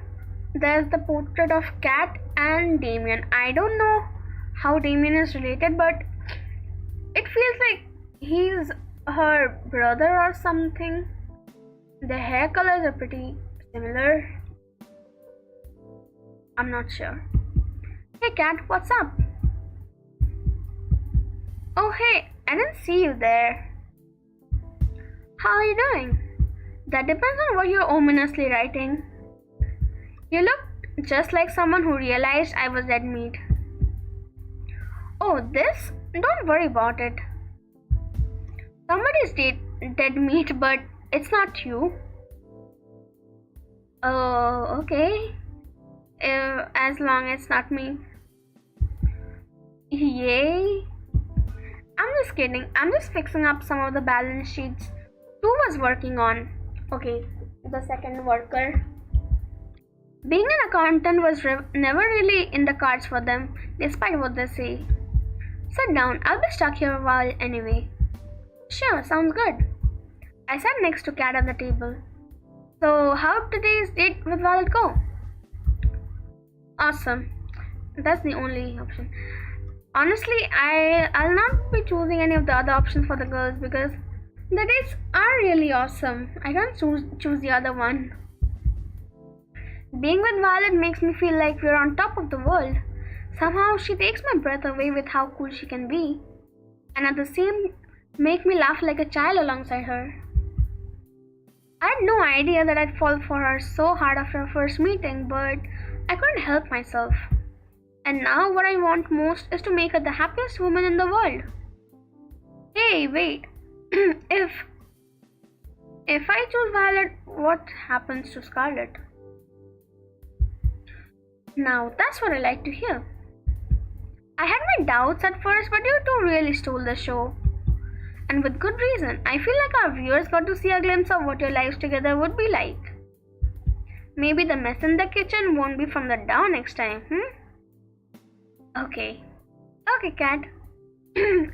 of Kat and Damien. I don't know how Damien is related, but it feels like he's her brother or something. The hair colors are pretty similar. I'm not sure. Hey Kat, what's up? Oh hey, I didn't see you there. How are you doing? That depends on what you're ominously writing. You look just like someone who realized I was dead meat. Oh, this? Don't worry about it. Somebody's dead meat, but it's not you. Oh, okay. As long as it's not me. Yay. I'm just kidding. I'm just fixing up some of the balance sheets Tu was working on. Okay, the second worker. Being an accountant was never really in the cards for them, despite what they say. Sit down, I'll be stuck here a while anyway. Sure, sounds good. I sat next to Kat at the table. So, how'd today's date with Violet go? Awesome. That's the only option. Honestly, I'll not be choosing any of the other options for the girls because the dates are really awesome. I can't choose the other one. Being with Violet makes me feel like we're on top of the world. Somehow she takes my breath away with how cool she can be, and at the same make me laugh like a child alongside her. I had no idea that I'd fall for her so hard after our first meeting, but I couldn't help myself. And now what I want most is to make her the happiest woman in the world. Hey, wait. If I choose Violet, what happens to Scarlet? Now that's what I like to hear. I had my doubts at first, but you two really stole the show. And with good reason. I feel like our viewers got to see a glimpse of what your lives together would be like. Maybe the mess in the kitchen won't be from the down next time, Okay. Okay, Kat.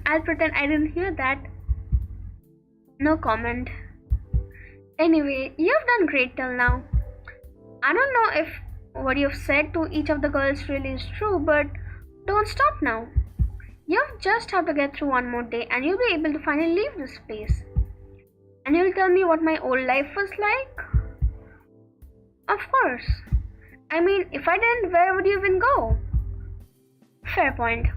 I'll pretend I didn't hear that. No comment. Anyway, you've done great till now. I don't know if what you've said to each of the girls really is true, but don't stop now. You just have to get through one more day and you'll be able to finally leave this place. And you'll tell me what my old life was like? Of course. I mean, if I didn't, where would you even go? Fair point.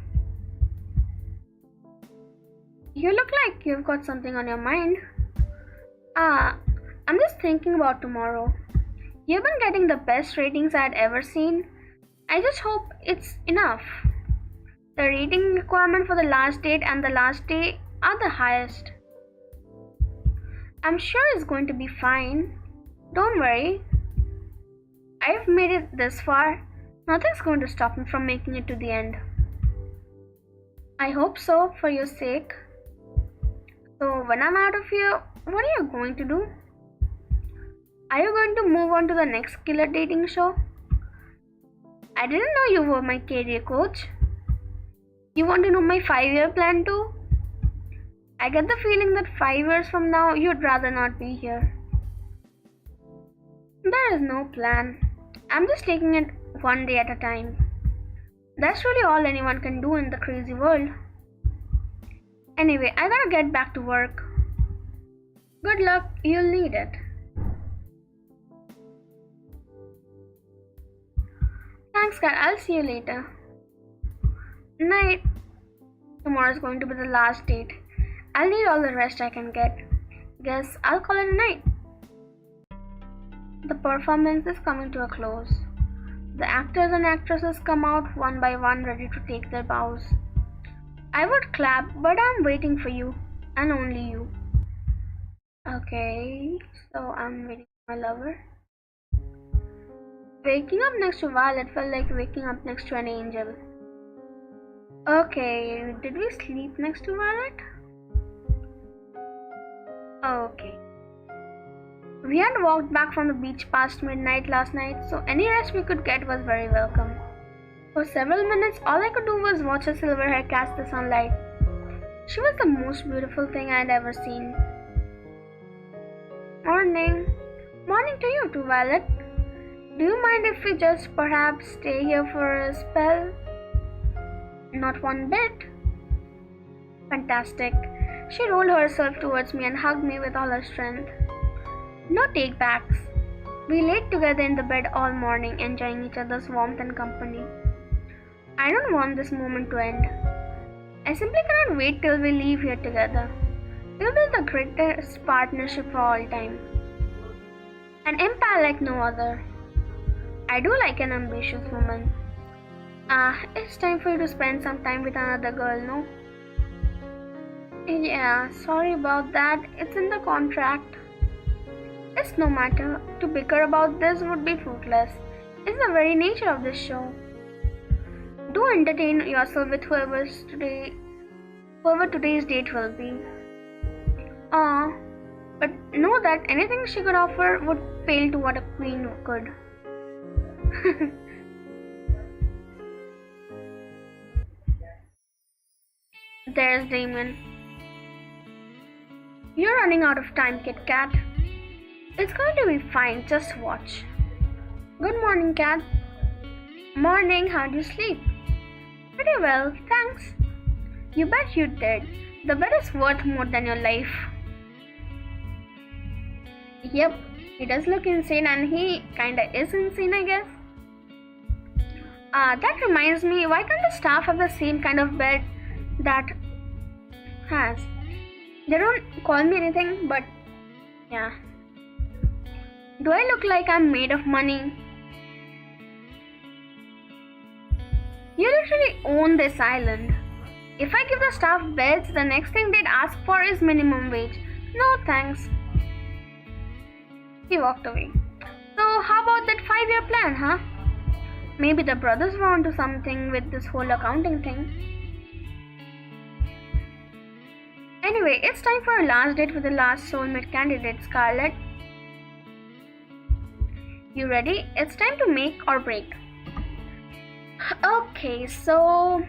You look like you've got something on your mind. I'm just thinking about tomorrow. You've been getting the best ratings I'd ever seen. I just hope it's enough. The rating requirement for the last date and the last day are the highest. I'm sure it's going to be fine. Don't worry. I've made it this far. Nothing's going to stop me from making it to the end. I hope so, for your sake. So when I'm out of here, what are you going to do? Are you going to move on to the next killer dating show? I didn't know you were my career coach. You want to know my 5-year plan too? I get the feeling that 5 years from now, you'd rather not be here. There is no plan. I'm just taking it one day at a time. That's really all anyone can do in the crazy world. Anyway, I gotta get back to work. Good luck, you'll need it. Thanks, Kat. I'll see you later. Night. Tomorrow's going to be the last date. I'll need all the rest I can get. Guess I'll call it a night. The performance is coming to a close. The actors and actresses come out one by one ready to take their bows. I would clap, but I'm waiting for you, and only you. Okay, so I'm waiting for my lover. Waking up next to Violet felt like waking up next to an angel. Okay, did we sleep next to Violet? Okay. We had walked back from the beach past midnight last night, so any rest we could get was very welcome. For several minutes, all I could do was watch her silver hair catch the sunlight. She was the most beautiful thing I'd ever seen. Morning. Morning to you too, Violet. Do you mind if we just perhaps stay here for a spell? Not one bit. Fantastic. She rolled herself towards me and hugged me with all her strength. No take-backs. We laid together in the bed all morning, enjoying each other's warmth and company. I don't want this moment to end. I simply cannot wait till we leave here together. We'll be the greatest partnership for all time. An empire like no other. I do like an ambitious woman. It's time for you to spend some time with another girl, no? Yeah, sorry about that. It's in the contract. It's no matter. To bicker about this would be fruitless. It's the very nature of this show. Do entertain yourself with whoever today's date will be. But know that anything she could offer would pale to what a queen could. There's Damon. You're running out of time, Kit Kat. It's going to be fine, just watch. Good morning, Kat. Morning, how'd you sleep? Pretty well, thanks. You bet you did. The bed is worth more than your life. Yep, he does look insane, and he kinda is insane, I guess. That reminds me, why can't the staff have the same kind of bed that has? They don't call me anything, but yeah. Do I look like I'm made of money? You literally own this island. If I give the staff beds, the next thing they'd ask for is minimum wage. No thanks. He walked away. So how about that 5-year plan, huh? Maybe the brothers were onto something with this whole accounting thing. Anyway, it's time for our last date with the last soulmate candidate, Scarlett. You ready? It's time to make or break. Okay, so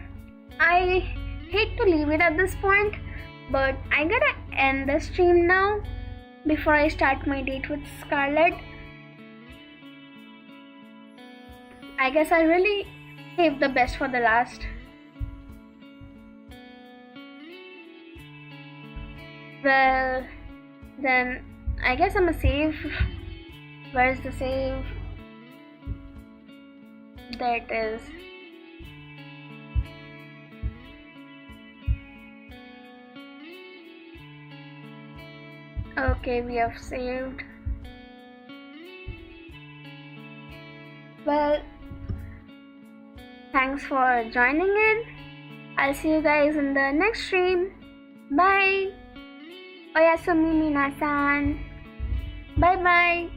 I hate to leave it at this point, but I gotta end the stream now before I start my date with Scarlett. I guess I really saved the best for the last. Well, then I guess I'm a save. Where's the save? There it is. Okay, we have saved. Well, thanks for joining in. I'll see you guys in the next stream. Bye. Oyasumi minasan. Bye bye.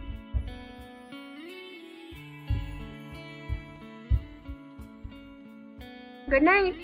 Good night.